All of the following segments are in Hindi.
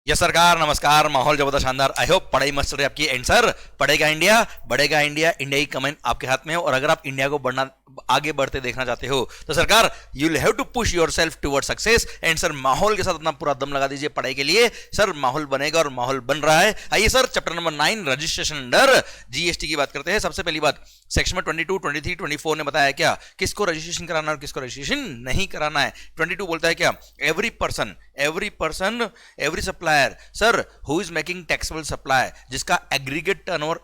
यस सरकार, नमस्कार। माहौल जबरदस्त, शानदार। आई होप पढ़ाई मस्त रही आपकी। एंड सर, पढ़ेगा इंडिया, बढ़ेगा इंडिया। इंडिया की कमेंट आपके हाथ में है, और अगर आप इंडिया को बढ़ना आगे बढ़ते देखना चाहते हो तो सरकार you will have to push yourself toward success. And sir, माहौल के साथ अपना पूरा दम लगा दीजिए पढ़ाई के लिए। सर, माहौल बनेगा और माहौल बन रहा है। आइए sir, chapter number 9 registration under GST की बात करते हैं। सबसे पहली बात, सेक्शन में 22, 23, 24 ने बताया क्या किसको रजिस्ट्रेशन कराना है और किसको रजिस्ट्रेशन नहीं कराना है। 22 बोलता है क्या, every person every supplier sir who is making taxable supply, जिसका एग्रीगेट टर्नओवर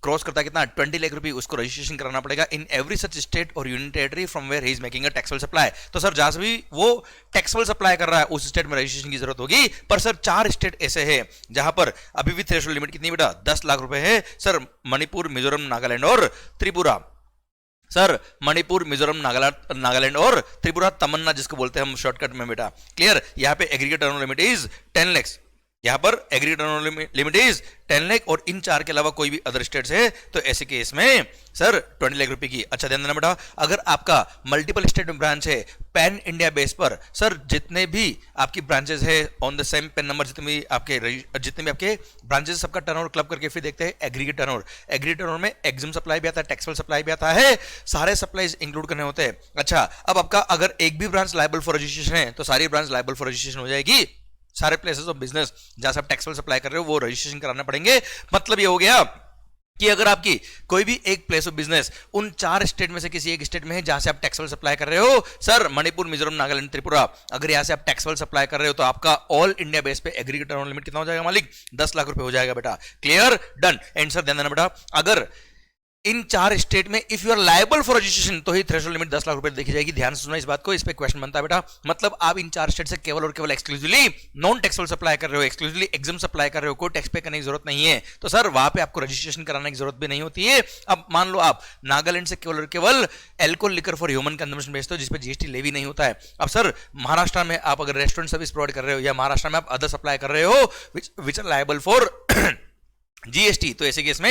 क्रॉस करता है कितना, 20 लाख रुपए, उसको रजिस्ट्रेशन कराना पड़ेगा इन एवरी सच स्टेट और union territory from where he is making a taxable supply. तो सर, जहां से भी वो टैक्सेबल सप्लाई कर रहा है उस स्टेट में रजिस्ट्रेशन की जरूरत होगी। पर सर, 4 स्टेट ऐसे हैं जहां पर अभी भी थ्रेशोल्ड लिमिट कितनी बेटा, 10 लाख रुपए है। सर, मणिपुर, मिजोरम, नागालैंड और त्रिपुरा। सर, मणिपुर, मिजोरम, नागालैंड और त्रिपुरा, तमन्ना जिसको बोलते हैं हम शॉर्टकट में बेटा। क्लियर, यहाँ पे aggregate turnover limit is 10 lakh. यहाँ पर aggregate turnover limit is 10 lakh, और इन 4 के अलावा कोई भी अदर स्टेट्स है तो ऐसे केस में सर 20 लाख रुपए की। अच्छा, ध्यान देना बेटा, अगर आपका मल्टीपल स्टेट में ब्रांच है पैन इंडिया बेस पर, सर जितने भी आपकी ब्रांचेस है on the same PAN number, जितने भी आपके ब्रांचेस, सबका टर्नओवर क्लब करके फिर देखते हैं एग्रीगेट टर्नओवर। एग्रीगेट टर्नओवर में एग्जिम सप्लाई भी आता है, टैक्सेबल सप्लाई भी आता है, सारे सप्लाईज इंक्लूड करने होते हैं। अच्छा, अब आपका अगर एक भी ब्रांच लायबल फॉर रजिस्ट्रेशन है तो सारी ब्रांच लायबल फॉर रजिस्ट्रेशन हो जाएगी। सारे प्लेसेस ऑफ बिजनेस जहां से आप टैक्सेबल सप्लाई कर रहे हो वो रजिस्ट्रेशन कराना पड़ेंगे। मतलब ये हो गया कि अगर आपकी कोई भी एक प्लेस ऑफ बिजनेस उन 4 स्टेट में से किसी एक स्टेट में है जहां से आप टैक्सेबल सप्लाई कर रहे हो, सर मणिपुर, मिजोरम, नागालैंड, त्रिपुरा, अगर यहां से आप टैक्सेबल सप्लाई कर रहे हो तो आपका ऑल इंडिया बेस पे एग्रीगेट टर्नओवर लिमिट कितना हो जाएगा मालिक, 10 लाख रुपए हो जाएगा बेटा। Clear, done. एंड सर, ध्यान देना बेटा, अगर इन 4 स्टेट में if you are liable for registration तो ही थ्रेशोल्ड लिमिट 10 लाख रुपए देखी जाएगी। ध्यान से सुनना इस बात को, इस पे क्वेश्चन बनता है बेटा। मतलब आप इन 4 स्टेट से केवल और केवल एक्सक्लूसिवली नॉन टैक्सेबल सप्लाई कर रहे हो, एक्सक्लूसिवली एग्जाम सप्लाई कर रहे हो, कोई टैक्स पे करने की जरूरत नहीं है, तो सर वहां पे आपको रजिस्ट्रेशन कराने की जरूरत भी नहीं होती है। अब मान लो आप नागालैंड से केवल और केवल alcohol liquor for human consumption बेचते हो जिसपे जीएसटी लेवी नहीं होता है। अब सर, महाराष्ट्र में आप अगर रेस्टोरेंट सर्विस प्रोवाइड कर रहे हो या महाराष्ट्र में आप अदर सप्लाई कर रहे हो which are liable for GST, तो ऐसे केस में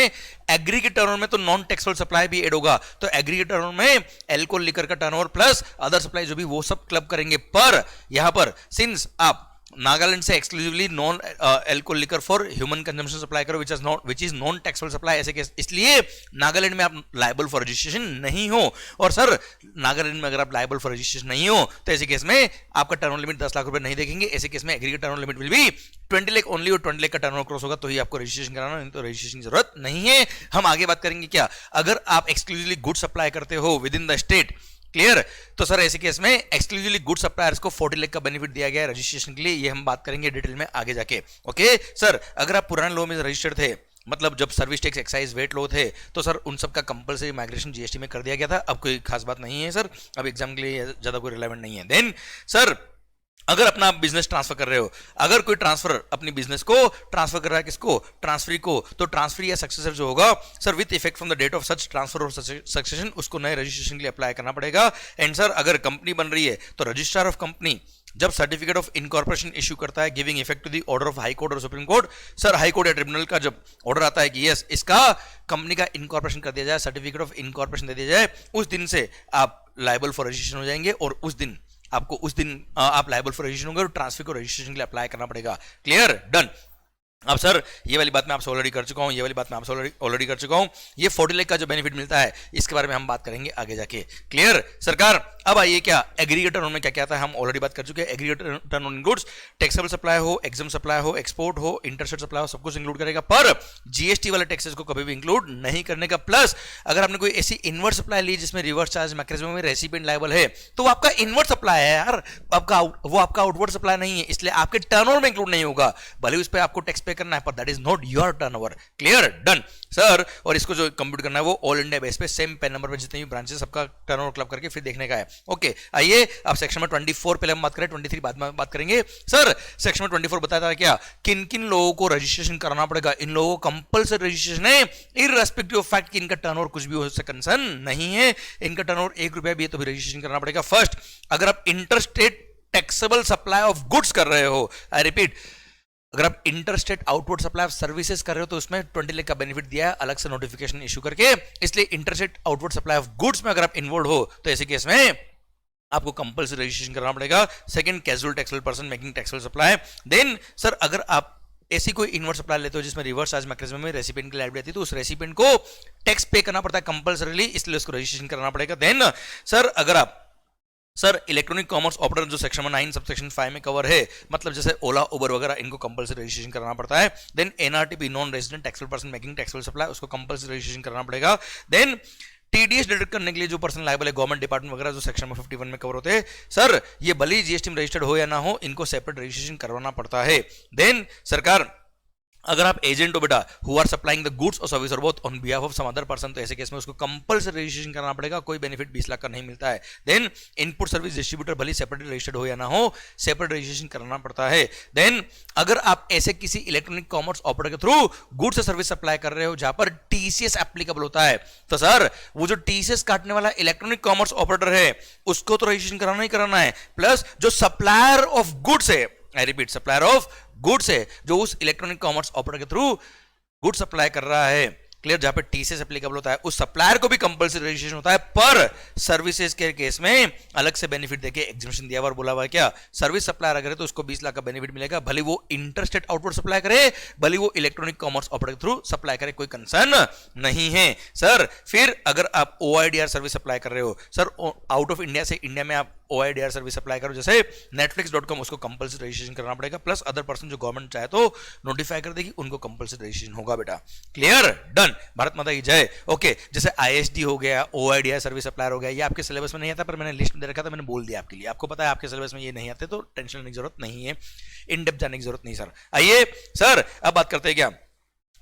एग्रीगेट टर्नओवर में तो नॉन टैक्सेबल सप्लाई भी ऐड होगा। तो एग्रीगेट टर्नओवर में एल्कोहल लिकर का टर्नओवर प्लस अदर सप्लाई जो भी वो सब क्लब करेंगे। पर यहां पर सिंस आप नागालैंड से exclusively non alcohol liquor for human consumption supply करो which is non taxable supply, ऐसे केस इसलिए नागालैंड में आप लायबल फॉर रजिस्ट्रेशन नहीं हो। और सर, नागालैंड में अगर आप लायबल फॉर रजिस्ट्रेशन नहीं हो तो ऐसे केस में आपका टर्नओवर लिमिट 10 लाख रुपए नहीं देखेंगे। ऐसे केस में aggregate turnover limit will be 20 lakh only, और 20 लाख का टर्नओवर क्रॉस होगा तो ही आपको रजिस्ट्रेशन कराना, नहीं तो रजिस्ट्रेशन की जरूरत नहीं है। हम आगे बात करेंगे क्या, अगर आप एक्सक्लूसिवली गुड सप्लाई करते हो with in the state. Clear, तो सर ऐसे केस में एक्सक्लूसिवली गुड सप्लायर्स को 40 लाख का बेनिफिट दिया गया है रजिस्ट्रेशन के लिए। ये हम बात करेंगे डिटेल में आगे जाके। ओके सर, अगर आप पुराने लॉ में रजिस्टर्ड थे, मतलब जब सर्विस टैक्स, एक्साइज, वेट लो थे, तो सर उन सब का कंपलसरी माइग्रेशन जीएसटी में कर दिया गया था। अब कोई खास बात नहीं है सर, अब एग्जाम के लिए ज्यादा कोई रिलेवेंट नहीं है। देन सर, अगर अपना बिजनेस ट्रांसफर कर रहे हो, अगर कोई ट्रांसफर अपनी बिजनेस को ट्रांसफर कर रहा है किसको, ट्रांसफरी को, तो ट्रांसफरी या सक्सेसर जो होगा sir with effect from the date of such transfer और सक्सेशन उसको नए रजिस्ट्रेशन के लिए अप्लाई करना पड़ेगा। एंड सर, अगर कंपनी बन रही है तो रजिस्ट्रार ऑफ कंपनी जब सर्टिफिकेट ऑफ इनकॉर्पोरेशन इशू करता है giving effect to the order of high court और supreme court, sir high court या ट्रिब्यूनल का जब ऑर्डर आता है कि यस इसका कंपनी का इनकॉर्पोरेशन कर दिया जाए, सर्टिफिकेट ऑफ इनकॉर्पोरेशन दे दिया जाए, उस दिन से आप लायबल फॉर रजिस्ट्रेशन हो जाएंगे, और उस दिन आप लायबल फॉर रजिस्ट्रेशन होंगे और ट्रांसफर को रजिस्ट्रेशन के लिए अप्लाई करना पड़ेगा। Clear, done. अब सर, ये वाली बात मैं आपसे ऑलरेडी कर चुका हूं, ये वाली बात मैं आपसे ऑलरेडी कर चुका हूं। ये 40 लाख का जो बेनिफिट मिलता है इसके बारे में हम बात करेंगे आगे जाके। क्लियर सरकार, अब आइए क्या एग्रीगेट टर्नओवर में क्या क्या आता है हम ऑलरेडी बात कर चुके हैं। Aggregate turnover in goods taxable supply हो, एग्जाम सप्लाई हो, एक्सपोर्ट हो, इंटरस्टेट सप्लाई हो, सब कुछ इंक्लूड करेगा, पर जीएसटी वाले टैक्सेस को कभी भी इंक्लूड नहीं करने का। प्लस अगर आपने कोई ऐसी इनवर्ट सप्लाई ली जिसमें रिवर्स चार्ज मैकेनिज्म में रेसिपिएंट लायबल है तो वो आपका इनवर्ट सप्लाई है यार, वो आपका आउटवर्ड सप्लाई नहीं है, इसलिए आपके टर्नओवर में इंक्लूड नहीं होगा। भले उस पर आपको टैक्स पे करना है पर that is not your turnover. Clear, done sir. और इसको जो कंप्यूट करना है वो ऑल इंडिया बेस पे सेम पेन नंबर पे जितने भी ब्रांचेस सबका टर्नओवर क्लब करके फिर देखने का है। ओके, आइए अब सेक्शन में 24 पहले हम बात करें, 23 बाद में बात करेंगे। सर सेक्शन में 24 बताया था क्या किन किन लोगों को रजिस्ट्रेशन कराना पड़ेगा। इन लोगों को कंपलसरी रजिस्ट्रेशन है इररेस्पेक्टिव ऑफ फैक्ट कि इनका टर्नओवर कुछ भी हो से कंसर्न नहीं है, इनका टर्नओवर 1 रुपया भी है तो भी रजिस्ट्रेशन करना पड़ेगा। फर्स्ट, अगर आप interstate taxable supply of goods कर रहे हो, आई रिपीट, अगर आप interstate outward supply of services कर रहे हो तो उसमें 20 लाख का बेनिफिट दिया है अलग से नोटिफिकेशन इशू करके। इसलिए interstate outward supply of goods में अगर आप इन्वॉल्व हो तो ऐसे केस में आपको कंपल्सरी रजिस्ट्रेशन करना पड़ेगा। Second, casual taxable person making taxable supply. Then sir अगर आप ऐसी कोई इनवर्स सप्लाई लेते हो जिसमें रिवर्स चार्ज मैकेनिज्म में रेसिपिएंट की लायबिलिटी आती है, तो उस रेसिपिएंट को टैक्स पे करना पड़ता है कंपल्सरीली, इसलिए उसको रजिस्ट्रेशन करना पड़ेगा। देन सर अगर आप इलेक्ट्रॉनिक कॉमर्स ऑपरेटर जो सेक्शन 9 सबसेक्शन 5 में कवर है, मतलब जैसे ओला उबर वगैरह, इनको कंपल्सरी रजिस्ट्रेशन करना पड़ता है। Then NRTP non resident taxable person making taxable supply, उसको कंपल्सरी रजिस्ट्रेशन करना पड़ेगा। देन टीडीएस डिडक्ट करने के लिए जो पर्सन लायबल है, गवर्नमेंट डिपार्टमेंट वगैरह जो सेक्शन 51 में कवर होते हैं, सर ये भले ही जीएसटी में रजिस्टर्ड हो या ना हो, इनको सेपरेट रजिस्ट्रेशन करवाना पड़ता है। देन सरकार अगर आप एजेंट हो बेटा who are supplying the goods और सर्विस और both on behalf of some other person, तो ऐसे केस में उसको कंपल्सरी रजिस्ट्रेशन करना पड़ेगा, कोई बेनिफिट 20 लाख का नहीं मिलता है। देन इनपुट सर्विस डिस्ट्रीब्यूटर भले सेपरेटली रजिस्टर्ड हो या ना हो, सेपरेट रजिस्ट्रेशन करना पड़ता है। देन अगर आप ऐसे किसी इलेक्ट्रॉनिक कॉमर्स ऑपरेटर के थ्रू गुड्स और सर्विस सप्लाई कर रहे हो जहां पर टीसीएस एप्लीकेबल होता है, तो सर वो जो टीसीएस काटने वाला इलेक्ट्रॉनिक कॉमर्स ऑपरेटर है उसको तो रजिस्ट्रेशन कराना ही कराना है, प्लस जो सप्लायर ऑफ गुड्स है, I repeat supplier of goods है, जो उस इलेक्ट्रॉनिक कॉमर्स ऑपरेटर के थ्रू गुड सप्लाई कर रहा है, क्लियर, जहां पे टीसीएस एप्लीकेबल होता है, उस सप्लायर को भी कंपल्सरी रजिस्ट्रेशन होता है। पर सर्विसेज के केस में अलग से बेनिफिट देके एग्जिबिशन दिया हुआ बोला हुआ है, क्या सर्विस सप्लायर अगर है तो उसको 20 लाख का बेनिफिट मिलेगा, भले वो इंटरस्टेट आउटवर्ड सप्लाई करे, भले वो इलेक्ट्रॉनिक कॉमर्स ऑपरेटर के थ्रू सप्लाई करे, कोई कंसर्न नहीं है। सर फिर अगर आप ओआईडीआर सर्विस सप्लाई कर रहे हो, सर आउट ऑफ इंडिया से इंडिया में आप ओआईडीआर सर्विस सप्लाई करो, जैसे netflix.com, उसको कंपल्सरी रजिस्ट्रेशन करना पड़ेगा, प्लस अदर पर्सन जो गवर्नमेंट चाहे तो नोटिफाई कर देगी, उनको कंपल्सरी रजिस्ट्रेशन होगा बेटा। क्लियर, डन, भारत माता की जय। ओके, जैसे आईएसडी हो गया, ओआईडीआर सर्विस सप्लायर हो गया, ये आपके सिलेबस में नहीं आता, पर मैंने लिस्ट में दे रखा था, मैंने बोल दिया आपके लिए, आपको पता है आपके सिलेबस में ये नहीं आते, तो टेंशन लेने की जरूरत नहीं है, इन डेप्थ जाने की जरूरत नहीं। सर आइए सर अब बात करते हैं क्या,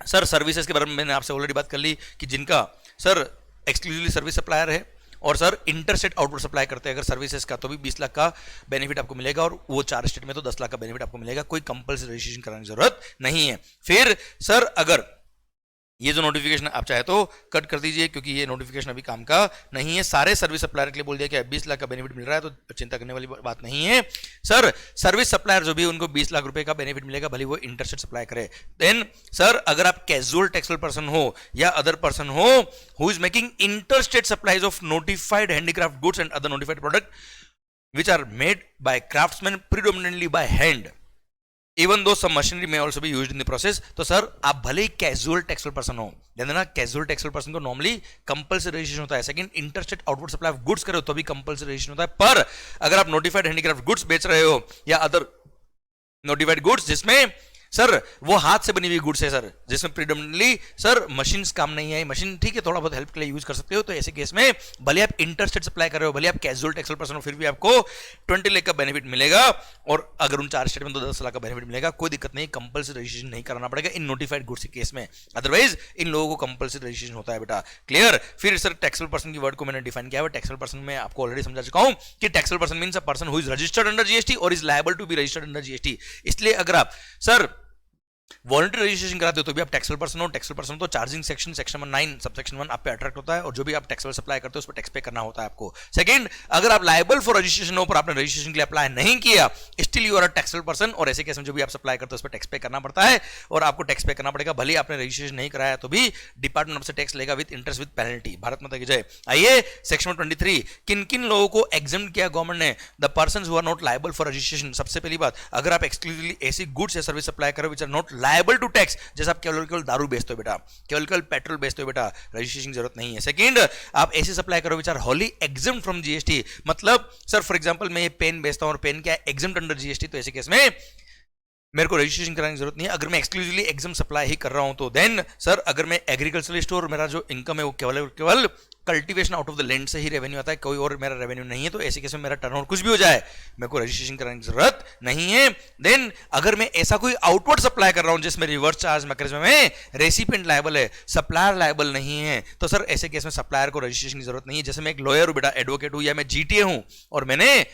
सर सर्विसेज के बारे में मैंने आपसे ऑलरेडी बात कर ली कि जिनका सर एक्सक्लूसिवली सर्विस सप्लायर है और सर इंटरस्टेट आउटवर्ड सप्लाई करते हैं अगर सर्विसेज का, तो भी 20 लाख का बेनिफिट आपको मिलेगा, और वो 4 स्टेट में तो 10 लाख का बेनिफिट आपको मिलेगा, कोई कंपल्सरी रजिस्ट्रेशन कराने की जरूरत नहीं है। फिर सर अगर ये जो नोटिफिकेशन आप चाहे तो कट कर दीजिए, क्योंकि ये नोटिफिकेशन अभी काम का नहीं है, सारे सर्विस सप्लायर के लिए बोल दिया कि 20 लाख का बेनिफिट मिल रहा है, तो चिंता करने वाली बात नहीं है। सर सर्विस सप्लायर जो भी उनको 20 लाख रुपए का बेनिफिट मिलेगा, भले वो इंटरस्टेट सप्लाई करे। देन सर अगर आप कैजुअल टैक्सेबल पर्सन हो या अदर पर्सन हो who is making interstate supplies of notified handicraft goods and other notified product which are made by craftsman predominantly by hand, even though some machinery may also भी यूज्ड इन द प्रोसेस, तो सर आप भले ही कैजुअल टैक्सेबल पर्सन हो, ध्यान देना कैजुअल टैक्सेबल पर्सन को नॉर्मली कंपल्सरी रजिस्ट्रेशन होता है। Second, interstate outward supply of goods करो तो भी कंपल्सरी रजिस्ट्रेशन होता है, पर अगर आप नोटिफाइड हैंडीक्राफ्ट गुड्स बेच रहे हो या अदर नोटिफाइड गुड्स जिसमें सर वो हाथ से बनी हुई गुड्स है सर, जिसमें प्रीडोमिनेंटली सर मशीन्स काम नहीं है, मशीन ठीक है थोड़ा बहुत हेल्प के लिए यूज कर सकते हो, तो ऐसे केस में भले आप इंटरस्टेट सप्लाई कर रहे हो, भले आप कैजुअल टैक्सेबल पर्सन हो, फिर भी आपको 20 लाख का बेनिफिट मिलेगा, और अगर उन 4 स्टेट में तो 10 लाख का बेनिफिट मिलेगा, कोई दिक्कत नहीं, कंपल्सरी रजिस्ट्रेशन नहीं कराना पड़ेगा इन नोटिफाइड गुड्स के केस में, अदरवाइज इन लोगों को कंपल्सरी रजिस्ट्रेशन होता है बेटा। क्लियर। फिर सर टैक्सेबल पर्सन की वर्ड को मैंने डिफाइन किया है, टैक्सेबल पर्सन में आपको ऑलरेडी समझा चुका हूं कि taxable person means a person who is registered under GST और is liable to be registered under GST. इसलिए अगर आप सर वॉलंटरी रजिस्ट्रेशन कराते हो तो भी आप टैक्सेबल पर्सन हो, टैक्सेबल पर्सन तो चार्जिंग सेक्शन 9 सबसेक्शन 1 आप पे अट्रैक्ट होता है, और जो भी आप टैक्सेबल सप्लाई करते हो उस पर टैक्स पे करना होता है आपको। सेकंड, अगर आप लायबल फॉर रजिस्ट्रेशन हो पर आपने रजिस्ट्रेशन के लिए अप्लाई नहीं किया, still you are a taxable person, और ऐसे केस में जो भी आप सप्लाई करते हो उस पर टैक्स पे करना पड़ता है, और आपको टैक्स पे करना पड़ेगा, भले ही आपने रजिस्ट्रेशन नहीं कराया तो भी डिपार्टमेंट आपसे टैक्स लेगा with interest with penalty. Bharat माता की जय। आइए सेक्शन 23, किन किन लोगों को एग्जम्प्ट किया गवर्नमेंट ने, the persons who are not liable for registration. सबसे पहली बात, अगर आप एक्सक्लूसिवली ऐसी गुड्स या सर्विस सप्लाई करो which are not liable to tax, जैसे आप केवल दारू बेचते हो बेटा, केवल पेट्रोल बेचते हो बेटा, रजिस्ट्रेशन की जरूरत नहीं है। सेकंड, आप ऐसे सप्लाई करो which are wholly exempt from GST, मतलब सर फॉर एग्जांपल मैं ये पेन बेचता हूं और पेन क्या है एग्जम्प्ट अंडर जीएसटी, तो ऐसे केस में मेरे को रजिस्ट्रेशन कराने की जरूरत नहीं है, अगर मैं एक्सक्लूसिवली एग्जाम सप्लाई ही कर रहा हूं तो। देन सर अगर मैं एग्रीकल्चरल स्टोर, मेरा जो इनकम है वो केवल cultivation out of the land से ही रेवेन्यू आता है, कोई और मेरा रेवेन्यू नहीं है, तो ऐसे केस में मेरा टर्नओवर कुछ भी हो जाए मेरे को रजिस्ट्रेशन कराने की जरूरत नहीं है। देन अगर मैं ऐसा कोई आउटवर्ड सप्लाई कर रहा हूं जिसमें रिवर्स चार्ज मैकेनिज्म में रेसिपिएंट लायबल है, सप्लायर लायबल नहीं है, तो सर ऐसे केस में सप्लायर को रजिस्ट्रेशन की जरूरत नहीं है। जैसे मैं एक लॉयर हूं बेटा, एडवोकेट हूं, या मैं जीटीए हूं और मैंने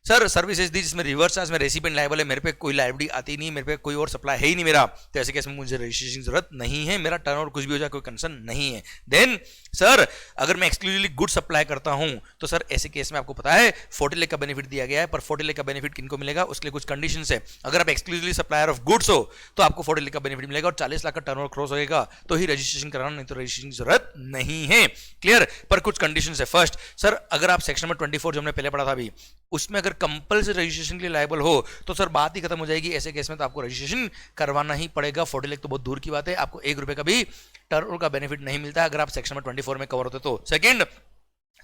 सर सर्विसेज दी जिसमें रिवर्स चार्ज में रेसिपिएंट लायबल है, मेरे पे कोई लायबिलिटी आती नहीं, मेरे पे कोई और सप्लाई है ही नहीं मेरा, तो ऐसे केस में मुझे रजिस्ट्रेशन की जरूरत नहीं है, मेरा टर्नओवर कुछ भी हो जाए कोई कंसर्न नहीं है। देन सर अगर मैं एक्सक्लूसिवली गुड सप्लाई करता हूं तो सर ऐसे केस में आपको पता है 40 लाख का बेनिफिट दिया गया है, पर 40 लाख का बेनिफिट किनको मिलेगा उसके लिए कुछ कंडीशंस है। अगर आप एक्सक्लूसिवली सप्लायर ऑफ गुड्स हो तो आपको 40 लाख का बेनिफिट मिलेगा और 40 लाख का टर्नओवर क्रॉस होगा तो ही रजिस्ट्रेशन कराना, नहीं तो रजिस्ट्रेशन की जरूरत नहीं है। क्लियर? पर कुछ कंडीशंस है। फर्स्ट सर अगर आप सेक्शन नंबर 24 जो हमने पहले पढ़ा था अभी, उसमें अगर कंपल्सरी रजिस्ट्रेशन के लिए लायबल हो तो सर बात ही खत्म हो जाएगी। ऐसे केस में तो आपको रजिस्ट्रेशन करवाना ही पड़ेगा। 40 लाख तो बहुत दूर की बात है, आपको ₹1 का भी टर्नओवर का बेनिफिट नहीं मिलता अगर आप सेक्शन नंबर 24 में कवर होते तो। सेकंड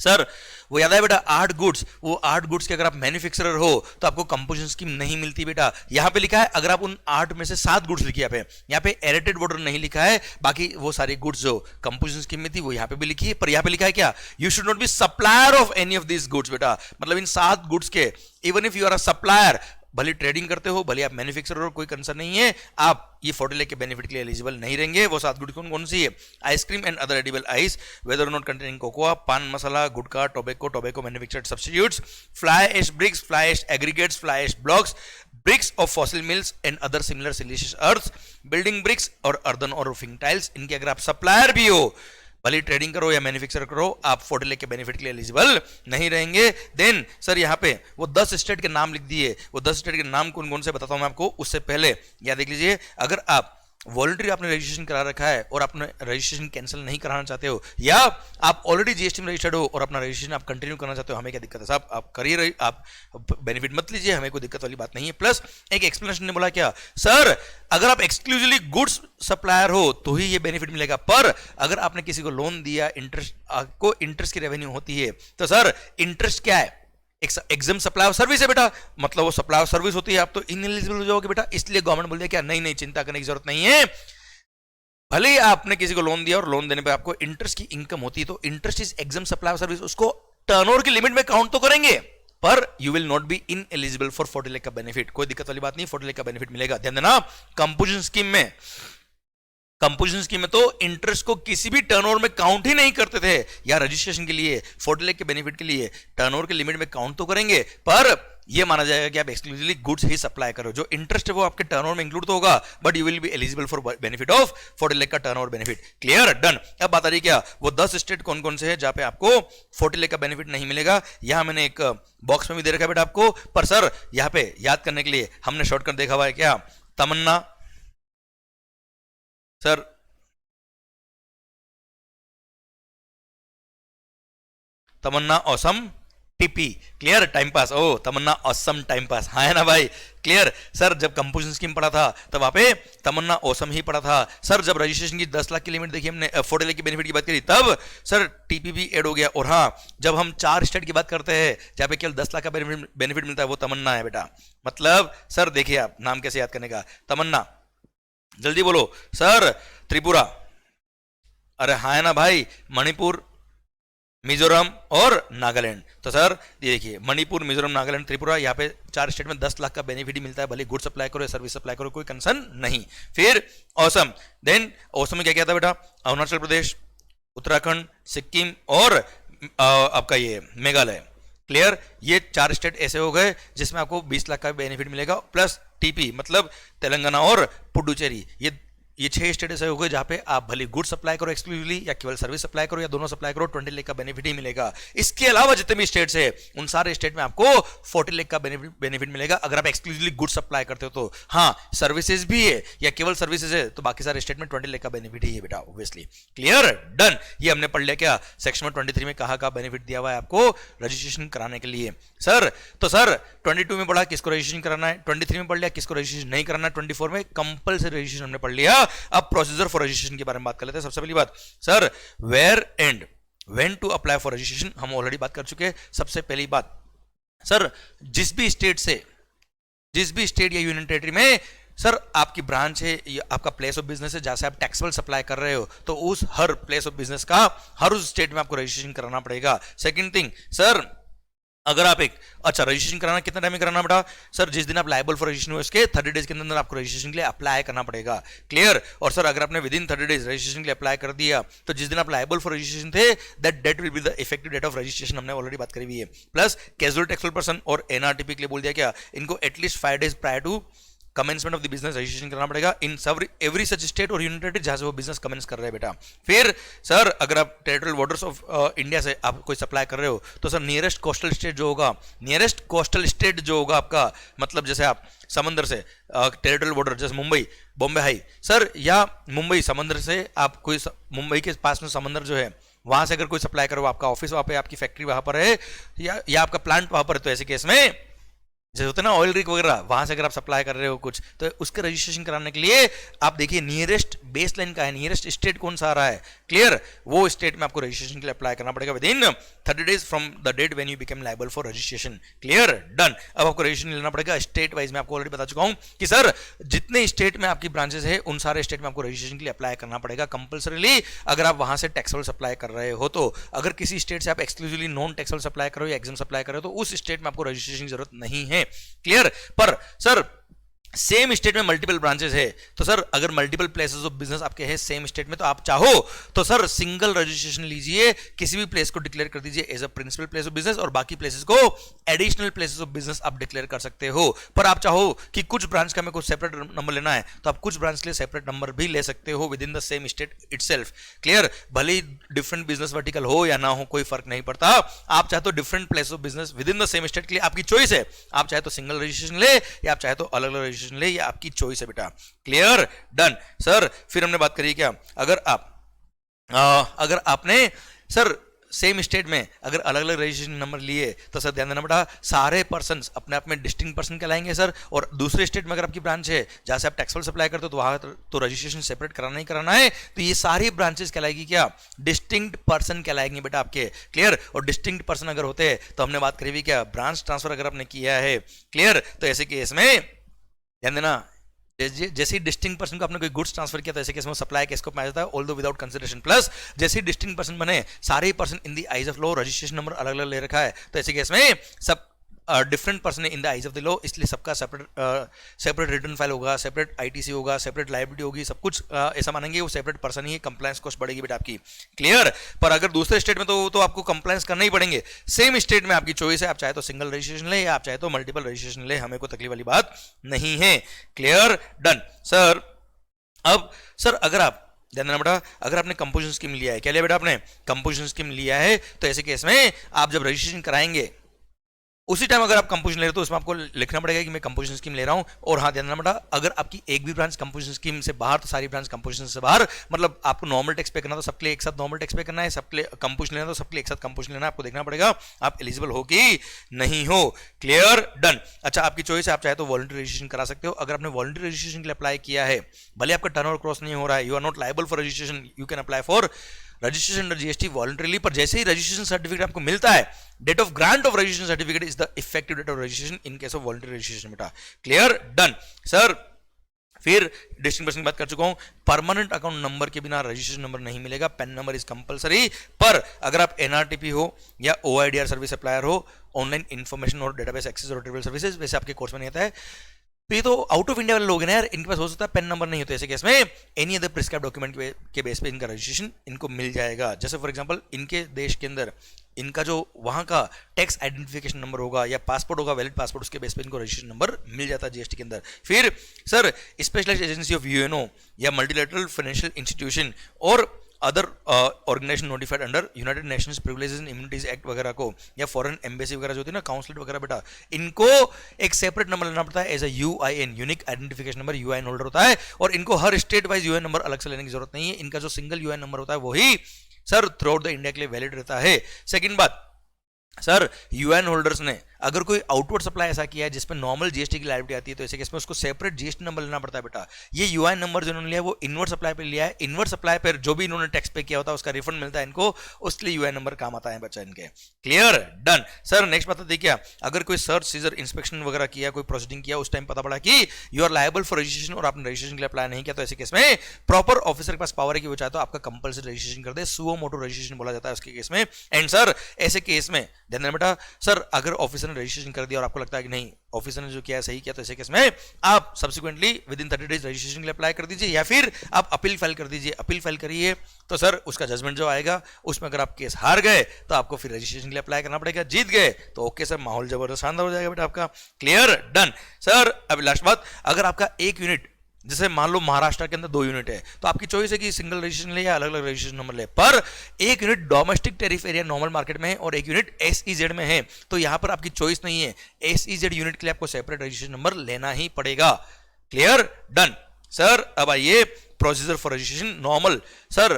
सर वो याद है बेटा 8 गुड्स, वो 8 गुड्स के अगर आप मैन्युफैक्चरर हो तो आपको कंपोजिशन स्कीम नहीं मिलती बेटा। यहां पे लिखा है अगर आप उन 8 में से 7 गुड्स लिखी है, यहाँ पे एरेटेड वाटर नहीं लिखा है, बाकी वो सारी गुड्स जो कंपोजिशन स्कीम में थी वो यहाँ पे भी लिखी है, पर यहाँ पे लिखा है क्या, you should not be supplier of any of this goods बेटा। मतलब इन 7 गुड्स के even if you are a supplier, भले ट्रेडिंग करते हो भले आप मैन्युफैक्चरर हो, कोई कंसर्न नहीं है, आप ये 40 लाख के बेनिफिट के लिए एलिजिबल नहीं रहेंगे। वो 7 गुड कौन कौन सी है? Ice cream and other edible ice whether not containing cocoa, pan masala, gutkha, tobacco manufactured substitutes, fly ash bricks, fly ash aggregates, fly ash blocks, bricks of fossil meals and other similar siliceous earth, building bricks और अर्दन और रूफिंग टाइल्स, इनके अगर आप सप्लायर भी हो, भले ट्रेडिंग करो या मैन्युफैक्चर करो, आप 40 लाख के बेनिफिट के लिए एलिजिबल नहीं रहेंगे। देन सर यहाँ पे वो 10 स्टेट के नाम लिख दिए, वो 10 स्टेट के नाम कौन कौन से बताता हूं मैं आपको। उससे पहले या देख लीजिए, अगर आप वॉलंटरी आपने रजिस्ट्रेशन करा रखा है और आपने रजिस्ट्रेशन कैंसिल नहीं कराना चाहते हो, या आप ऑलरेडी जीएसटी में रजिस्टर्ड हो और अपना रजिस्ट्रेशन आप कंटिन्यू करना चाहते हो, हमें क्या दिक्कत है साहब, आप करिए, आप बेनिफिट मत लीजिए, हमें कोई दिक्कत वाली बात नहीं है। प्लस एक एक्सप्लेनेशन ने बोला क्या, सर अगर आप एक्सक्लूसिवली गुड्स सप्लायर हो तो ही ये बेनिफिट मिलेगा, पर अगर आपने किसी को लोन दिया, इंटरेस्ट आपको इंटरेस्ट की रेवेन्यू होती है, तो सर इंटरेस्ट क्या है, एग्जाम सप्लाई ऑफ सर्विस है बेटा, मतलब वो सप्लाई ऑफ सर्विस होती है, आप तो इनएलिजिबल हो जाओगे बेटा। इसलिए गवर्नमेंट बोल दिया क्या, नहीं नहीं चिंता करने की जरूरत नहीं है, भले ही आपने किसी को लोन दिया और लोन देने पे आपको इंटरेस्ट की इनकम होती है, तो interest is exempt supply of service, उसको टर्नओवर की लिमिट में काउंट तो करेंगे, पर you will not be in eligible for 40 lakh का बेनिफिट। कोई दिक्कत वाली बात नहीं, 40 लाख का बेनिफिट मिलेगा। ध्यान देना, कंपोजिशन स्कीम में, कंपोजिशन स्कीम में तो इंटरेस्ट को किसी भी टर्नओवर में काउंट ही नहीं करते थे, या रजिस्ट्रेशन के लिए 40 लाख के बेनिफिट के लिए टर्नओवर के लिमिट में काउंट तो करेंगे, पर ये माना जाएगा कि आप एक्सक्लूसिवली गुड्स ही सप्लाई करो, जो इंटरेस्ट है वो आपके टर्नओवर में इंक्लूड तो होगा, but you will be eligible for benefit of 40 lakh का टर्नओवर बेनिफिट। क्लियर? डन। अब बात आ रही क्या, वो 10 स्टेट कौन कौन से हैं जहां पे आपको 40 लाख का बेनिफिट नहीं मिलेगा। यहां मैंने एक बॉक्स में भी दे रखा है बेटा आपको, पर सर यहां पे याद करने के लिए हमने शॉर्टकट देखा हुआ है क्या, Tamanna, sir Tamanna awesome TP, clear, time pass, oh Tamanna awesome time pass, हाँ है ना भाई, क्लियर। सर जब कंपोजिशन स्कीम पढ़ा था तब वहां पे तमन्ना ऑसम ही पढ़ा था। सर जब रजिस्ट्रेशन की 10 लाख की लिमिट देखी हमने, 40 लाख की बेनिफिट की बात करी, तब सर टीपी भी ऐड हो गया। और हाँ, जब हम 4 स्टेट की बात करते हैं जहां पे केवल 10 लाख का बेनिफिट मिलता है, वो तमन्ना है बेटा। मतलब सर देखिए आप नाम कैसे याद करने का, तमन्ना, जल्दी बोलो सर, त्रिपुरा, अरे हाँ है ना भाई, मणिपुर, मिजोरम और नागालैंड। तो सर ये देखिए, मणिपुर, मिजोरम, नागालैंड, त्रिपुरा, यहाँ पे 4 स्टेट में 10 लाख का बेनिफिट ही मिलता है, भले गुड सप्लाई करो या सर्विस सप्लाई करो, कोई कंसर्न नहीं। फिर औसम, देन औसम में क्या क्या था बेटा, अरुणाचल प्रदेश, उत्तराखंड, सिक्किम और आपका ये मेघालय। क्लियर? ये 4 स्टेट ऐसे हो गए जिसमें आपको 20 लाख का बेनिफिट मिलेगा, प्लस टीपी मतलब तेलंगाना और पुडुचेरी। ये 6 स्टेट ऐसे हो गए जहां पे आप भले गुड सप्लाई करो एक्सक्लूसिवली, या केवल सर्विस सप्लाई करो, या दोनों सप्लाई करो, 20 लाख का बेनिफिट ही मिलेगा। इसके अलावा जितने भी स्टेट्स है उन सारे स्टेट में आपको 40 लाख का बेनिफिट मिलेगा अगर आप एक्सक्लूसिवली गुड सप्लाई करते हो तो। हाँ, सर्विसेज भी है या केवल सर्विसेज है तो बाकी सारे स्टेट में 20 लाख का बेनिफिट ही है बेटा, ऑब्वियसली। क्लियर? डन। ये हमने पढ़ लिया क्या, सेक्शन में 23 में कहा का बेनिफिट दिया हुआ है आपको रजिस्ट्रेशन कराने के लिए। सर तो सर 22 में पढ़ा किसको रजिस्ट्रेशन कराना है, 23 में पढ़ लिया किसको रजिस्ट्रेशन नहीं कराना है, 24 में कंपल्सरी रजिस्ट्रेशन हमने पढ़ लिया। अब प्रोसीजर फॉर रजिस्ट्रेशन के बारे में बात कर लेते हैं। सबसे पहली बात sir, where and when to apply for registration हम ऑलरेडी बात कर चुके हैं। सबसे पहली बात सर, जिस भी स्टेट या यूनियन टेरिटरी में सर आपकी ब्रांच है या आपका प्लेस ऑफ बिजनेस है जहां से आप टैक्सेबल सप्लाई कर रहे हो, तो उस हर प्लेस ऑफ बिजनेस का हर उस स्टेट में आपको रजिस्ट्रेशन कराना पड़ेगा। सेकंड थिंग सर, अगर आप एक अच्छा रजिस्ट्रेशन कराना कितना टाइम में कराना बेटा सर, जिस दिन आप लायबल फॉर रजिस्ट्रेशन हुए उसके 30 डेज के अंदर आपको रजिस्ट्रेशन के लिए अप्लाई करना पड़ेगा। क्लियर। और सर अगर आपने विद इन 30 डेज रजिस्ट्रेशन के लिए अप्लाई कर दिया तो जिस दिन आप लायबल फॉर रजिस्ट्रेशन थे that date will be the effective date of registration, हमने ऑलरेडी बात करी हुई है। प्लस कैजुअल टैक्सेबल पर्सन और एनआरटीपी के लिए बोल दिया क्या, इनको at least 5 days prior to commencement of the business registration करना पड़ेगा इन एवरी सच स्टेट और यूनियन टेरिटरी जहां से वो बिजनेस कमेंस कर रहे हैं बेटा। फिर सर अगर आप टेरिटोरियल वाटर्स ऑफ इंडिया से आप कोई सप्लाई कर रहे हो तो सर नियरेस्ट कोस्टल स्टेट जो होगा, नियरेस्ट कोस्टल स्टेट जो होगा आपका, मतलब जैसे आप समंदर से टेरिटोरियल वाटर जैसे मुंबई बॉम्बे हाई सर, या मुंबई समंदर से आप कोई मुंबई के पास में समंदर जो है वहां से अगर कोई सप्लाई करो, आपका ऑफिस वहां पे, आपकी फैक्ट्री वहां पर है या आपका प्लांट वहां पर है, तो ऐसे केस में जैसे होता है ना ऑयल रिग वगैरह, वहां से अगर आप सप्लाई कर रहे हो कुछ तो उसके रजिस्ट्रेशन कराने के लिए आप देखिए नियरेस्ट बेस लाइन का है, नियरेस्ट स्टेट कौन सा आ रहा है। क्लियर। वो स्टेट में आपको रजिस्ट्रेशन के लिए अप्लाई करना पड़ेगा within 30 days from the date when you become liable for registration. Clear done. अब आपको रजिस्ट्रेशन लेना पड़ेगा स्टेट वाइज। में आपको ऑलरेडी बता चुका हूं कि सर जितने स्टेट में आपकी ब्रांचेस है उन सारे स्टेट में आपको रजिस्ट्रेशन के लिए अप्लाई करना पड़ेगा कंपल्सरीली, अगर आप वहां से टैक्सेबल सप्लाई कर रहे हो तो। अगर किसी स्टेट से आप एक्सक्लूसिवली नॉन टैक्सेबल सप्लाई करो या एग्जाम सप्लाई करो तो उस स्टेट में आपको रजिस्ट्रेशन की जरूरत नहीं है। क्लियर। पर सर सेम स्टेट में मल्टीपल ब्रांचेस है तो सर अगर मल्टीपल प्लेसेस ऑफ बिजनेस आपके हैं सेम स्टेट में तो आप चाहो तो सर सिंगल रजिस्ट्रेशन लीजिए, किसी भी प्लेस को डिक्लेयर कर दीजिए as a principal place of business और बाकी प्लेसेस को एडिशनल प्लेसेस ऑफ बिजनेस आप डिक्लेयर कर सकते हो। पर आप चाहो कि कुछ ब्रांच का हमें कुछ सेपरेट नंबर लेना है तो आप कुछ ब्रांच के लिए सेपरेट नंबर भी ले सकते हो with in the same state itself. Clear. भले ही डिफरेंट बिजनेस वर्टिकल हो या ना हो कोई फर्क नहीं पड़ता, आप चाहे तो different place of business with in the same state के लिए आपकी चॉइस है, आप चाहे तो सिंगल रजिस्ट्रेशन ले या आप चाहे तो अलग अलग रजिस्ट्रेशन ले, या आपकी चॉइस है बेटा। Clear done. सर फिर हमने बात करी क्या, अगर आपने सर सेम स्टेट में अगर अलग अलग रजिस्ट्रेशन नंबर लिए तो सर ध्यान देना बेटा सारे पर्सन्स अपने आप में डिस्टिंक्ट पर्सन कहलाएंगे सर। और दूसरे स्टेट में अगर आपकी ब्रांच है जहां से आप टैक्सेबल सप्लाई करते हो तो वहां तो रजिस्ट्रेशन सेपरेट कराना ही कराना है, तो ये सारी ब्रांचेस कहलाएगी क्या, डिस्टिंक्ट पर्सन कहलाएंगे बेटा आपके। क्लियर। और डिस्टिंक्ट पर्सन अगर होते हैं तो हमने बात करी हुई क्या, ब्रांच ट्रांसफर अगर आपने किया है। क्लियर। तो ऐसे केस में ध्यान देना जैसे ही डिस्टिंक्ट पर्सन को आपने कोई गुड्स ट्रांसफर किया तो ऐसे केस में सप्लाई के स्कोप में आ जाता है ऑल्दो विदाउट कंसिडरेशन। प्लस जैसे ही डिस्टिंक्ट पर्सन बने सारे person in the eyes of law registration number अलग अलग ले रखा है तो ऐसे केस में सब different person in the eyes of the law, इसलिए सबका सेपरेट रिटर्न फाइल होगा, सेपरेट आईटीसी होगा, सेपरेट लायबिलिटी होगी, सब कुछ ऐसा मानेंगे वो सेपरेट पर्सन ही, कंप्लायंस कॉस्ट बढ़ेगी बेटा आपकी। क्लियर। पर अगर दूसरे स्टेट में तो आपको कंप्लायंस करना ही पड़ेंगे। सेम स्टेट में आपकी चॉइस है, आप चाहे तो सिंगल रजिस्ट्रेशन ले या आप चाहे तो मल्टीपल रजिस्ट्रेशन ले, हमें कोई तकलीफ वाली बात नहीं है। Clear done. सर अब सर अगर आप ध्यान देना बेटा अगर आपने कंपोजिशन स्कीम लिया है, क्या लिया बेटा आपने, कंपोजिशन स्कीम लिया है, तो ऐसे केस में आप जब रजिस्ट्रेशन कराएंगे उसी टाइम अगर आप कंपोजिशन ले रहे हो तो उसमें आपको लिखना पड़ेगा कि मैं कंपोजिशन स्कीम ले रहा हूं। और हाँ ध्यान देना बेटा अगर आपकी एक भी ब्रांच कंपोजिशन स्कीम से बाहर तो सारी ब्रांच कंपोजिशन से बाहर, मतलब आपको नॉर्मल टैक्स पे करना तो सबके लिए एक साथ नॉर्मल टैक्स पे करना है, सबके कंपोजिशन लेना तो सबके लिए एक साथ कंपोजिशन लेना है, आपको देखना पड़ेगा आप एलिजिबल हो कि नहीं हो। Clear done. अच्छा आपकी चॉइस है, आप चाहे तो वॉलंटरी रजिस्ट्रेशन करा सकते हो। अगर आपने वॉलंटरी रजिस्ट्रेशन के लिए अप्लाई किया है, भले आपका टर्नओवर क्रॉस नहीं हो रहा है, you are not liable for registration, you can apply for registration under GST voluntarily. पर जैसे ही रजिस्ट्रेशन सर्टिफिकेट आपको मिलता है, date of grant of registration certificate is the effective date of registration in case of voluntary registration बेटा। Clear done. सर फिर डिस्टिंक्ट पर्सन की बात कर चुका हूं, परमानेंट अकाउंट नंबर के बिना रजिस्ट्रेशन नंबर नहीं मिलेगा, पेन नंबर इज कंपलसरी। पर अगर आप एनआरटीपी हो या ओआईडीआर सर्विस सप्लायर हो, ऑनलाइन इंफॉर्मेशन और डेटाबेस एक्सेस और ट्रिब्यूनल सर्विसेज, वैसे आपके कोर्स में नहीं आता है तो ये तो आउट ऑफ इंडिया वाले लोग हैं ना यार, इनके पास हो सकता है पेन नंबर नहीं होते, ऐसे केस में एनी अदर प्रिस्क्राइब डॉक्यूमेंट के बेस पे इनका रजिस्ट्रेशन इनको मिल जाएगा। जैसे फॉर एग्जांपल इनके देश के अंदर इनका जो वहाँ का टैक्स आइडेंटिफिकेशन नंबर होगा या पासपोर्ट होगा, वैलिड पासपोर्ट, उसके बेस पे इनको रजिस्ट्रेशन नंबर मिल जाता है जीएसटी के अंदर। फिर sir specialised agency of UNO या मल्टीलैटरल फाइनेंशियल इंस्टीट्यूशन और other organisation notified under United Nations privileges and immunities act वगैरह को, या फॉरेन एम्बेसी वगैरह जो होती है ना, काउंसलेट वगैरह बेटा, इनको एक सेपरेट नंबर लेना पड़ता है as a UIN, unique identification number, UIN holder होता है। और इनको हर स्टेट वाइज यूआईएन नंबर अलग से लेने की जरूरत नहीं है, इनका जो सिंगल यूआईएन नंबर होता है वही sir through out the India के लिए वैलिड रहता है। सेकंड बात, सर यूएन होल्डर्स ने अगर कोई आउटवर्ड सप्लाई ऐसा किया है जिसमें नॉर्मल जीएसटी की लायबिलिटी आती है, तो ऐसे केस में उसको सेपरेट जीएसटी नंबर लेना पड़ता है बेटा। ये यूआईएन नंबर जो उन्होंने लिया वो इनवर्ड सप्लाई पे लिया है, इनवर्ड सप्लाई पर जो भी इन्होंने टैक्स पे किया होता है उसका रिफंड मिलता है इनको, उसके लिए यूआईएन नंबर काम आता है बच्चा इनके। Clear, done. सर नेक्स्ट बात देखिए, अगर कोई सर्च सीजर इंस्पेक्शन वगैरह किया, कोई प्रोसीडिंग किया, उस टाइम पता पड़ा कि you are liable for registration और आपने रजिस्ट्रेशन के लिए अप्लाई नहीं किया, तो ऐसे केस में प्रॉपर ऑफिसर के पास पावर है कि वो चाहे तो आपका कंपल्सरी रजिस्ट्रेशन कर दे, सुओ मोटो रजिस्ट्रेशन बोला जाता है उसके केस में। एंड सर ऐसे केस में ध्यान देना बेटा, सर अगर ऑफिसर ने रजिस्ट्रेशन कर दिया और आपको लगता है कि नहीं ऑफिसर ने जो किया सही किया, तो ऐसे केस में आप subsequently with in 30 days registration के लिए अप्लाई कर दीजिए, या फिर आप अपील फाइल कर दीजिए। अपील फाइल करिए तो सर उसका जजमेंट जो आएगा उसमें अगर आप केस हार गए तो आपको फिर रजिस्ट्रेशन के लिए अप्लाई करना पड़ेगा, जीत गए तो ओके सर, माहौल जबरदस्त शानदार हो जाएगा बेटा आपका। Clear, done. सर अब लास्ट बात, अगर आपका एक यूनिट, जैसे मान लो महाराष्ट्र के अंदर 2 यूनिट है, तो आपकी चॉइस है कि सिंगल रजिस्ट्रेशन ले या अलग अलग रजिस्ट्रेशन नंबर ले, पर एक unit domestic tariff area normal market में है और एक यूनिट एसईजेड में है, तो यहां पर आपकी चॉइस नहीं है, एसईजेड यूनिट के लिए आपको सेपरेट रजिस्ट्रेशन नंबर लेना ही पड़ेगा। Clear, done. सर अब आइए procedure for registration normal. Sir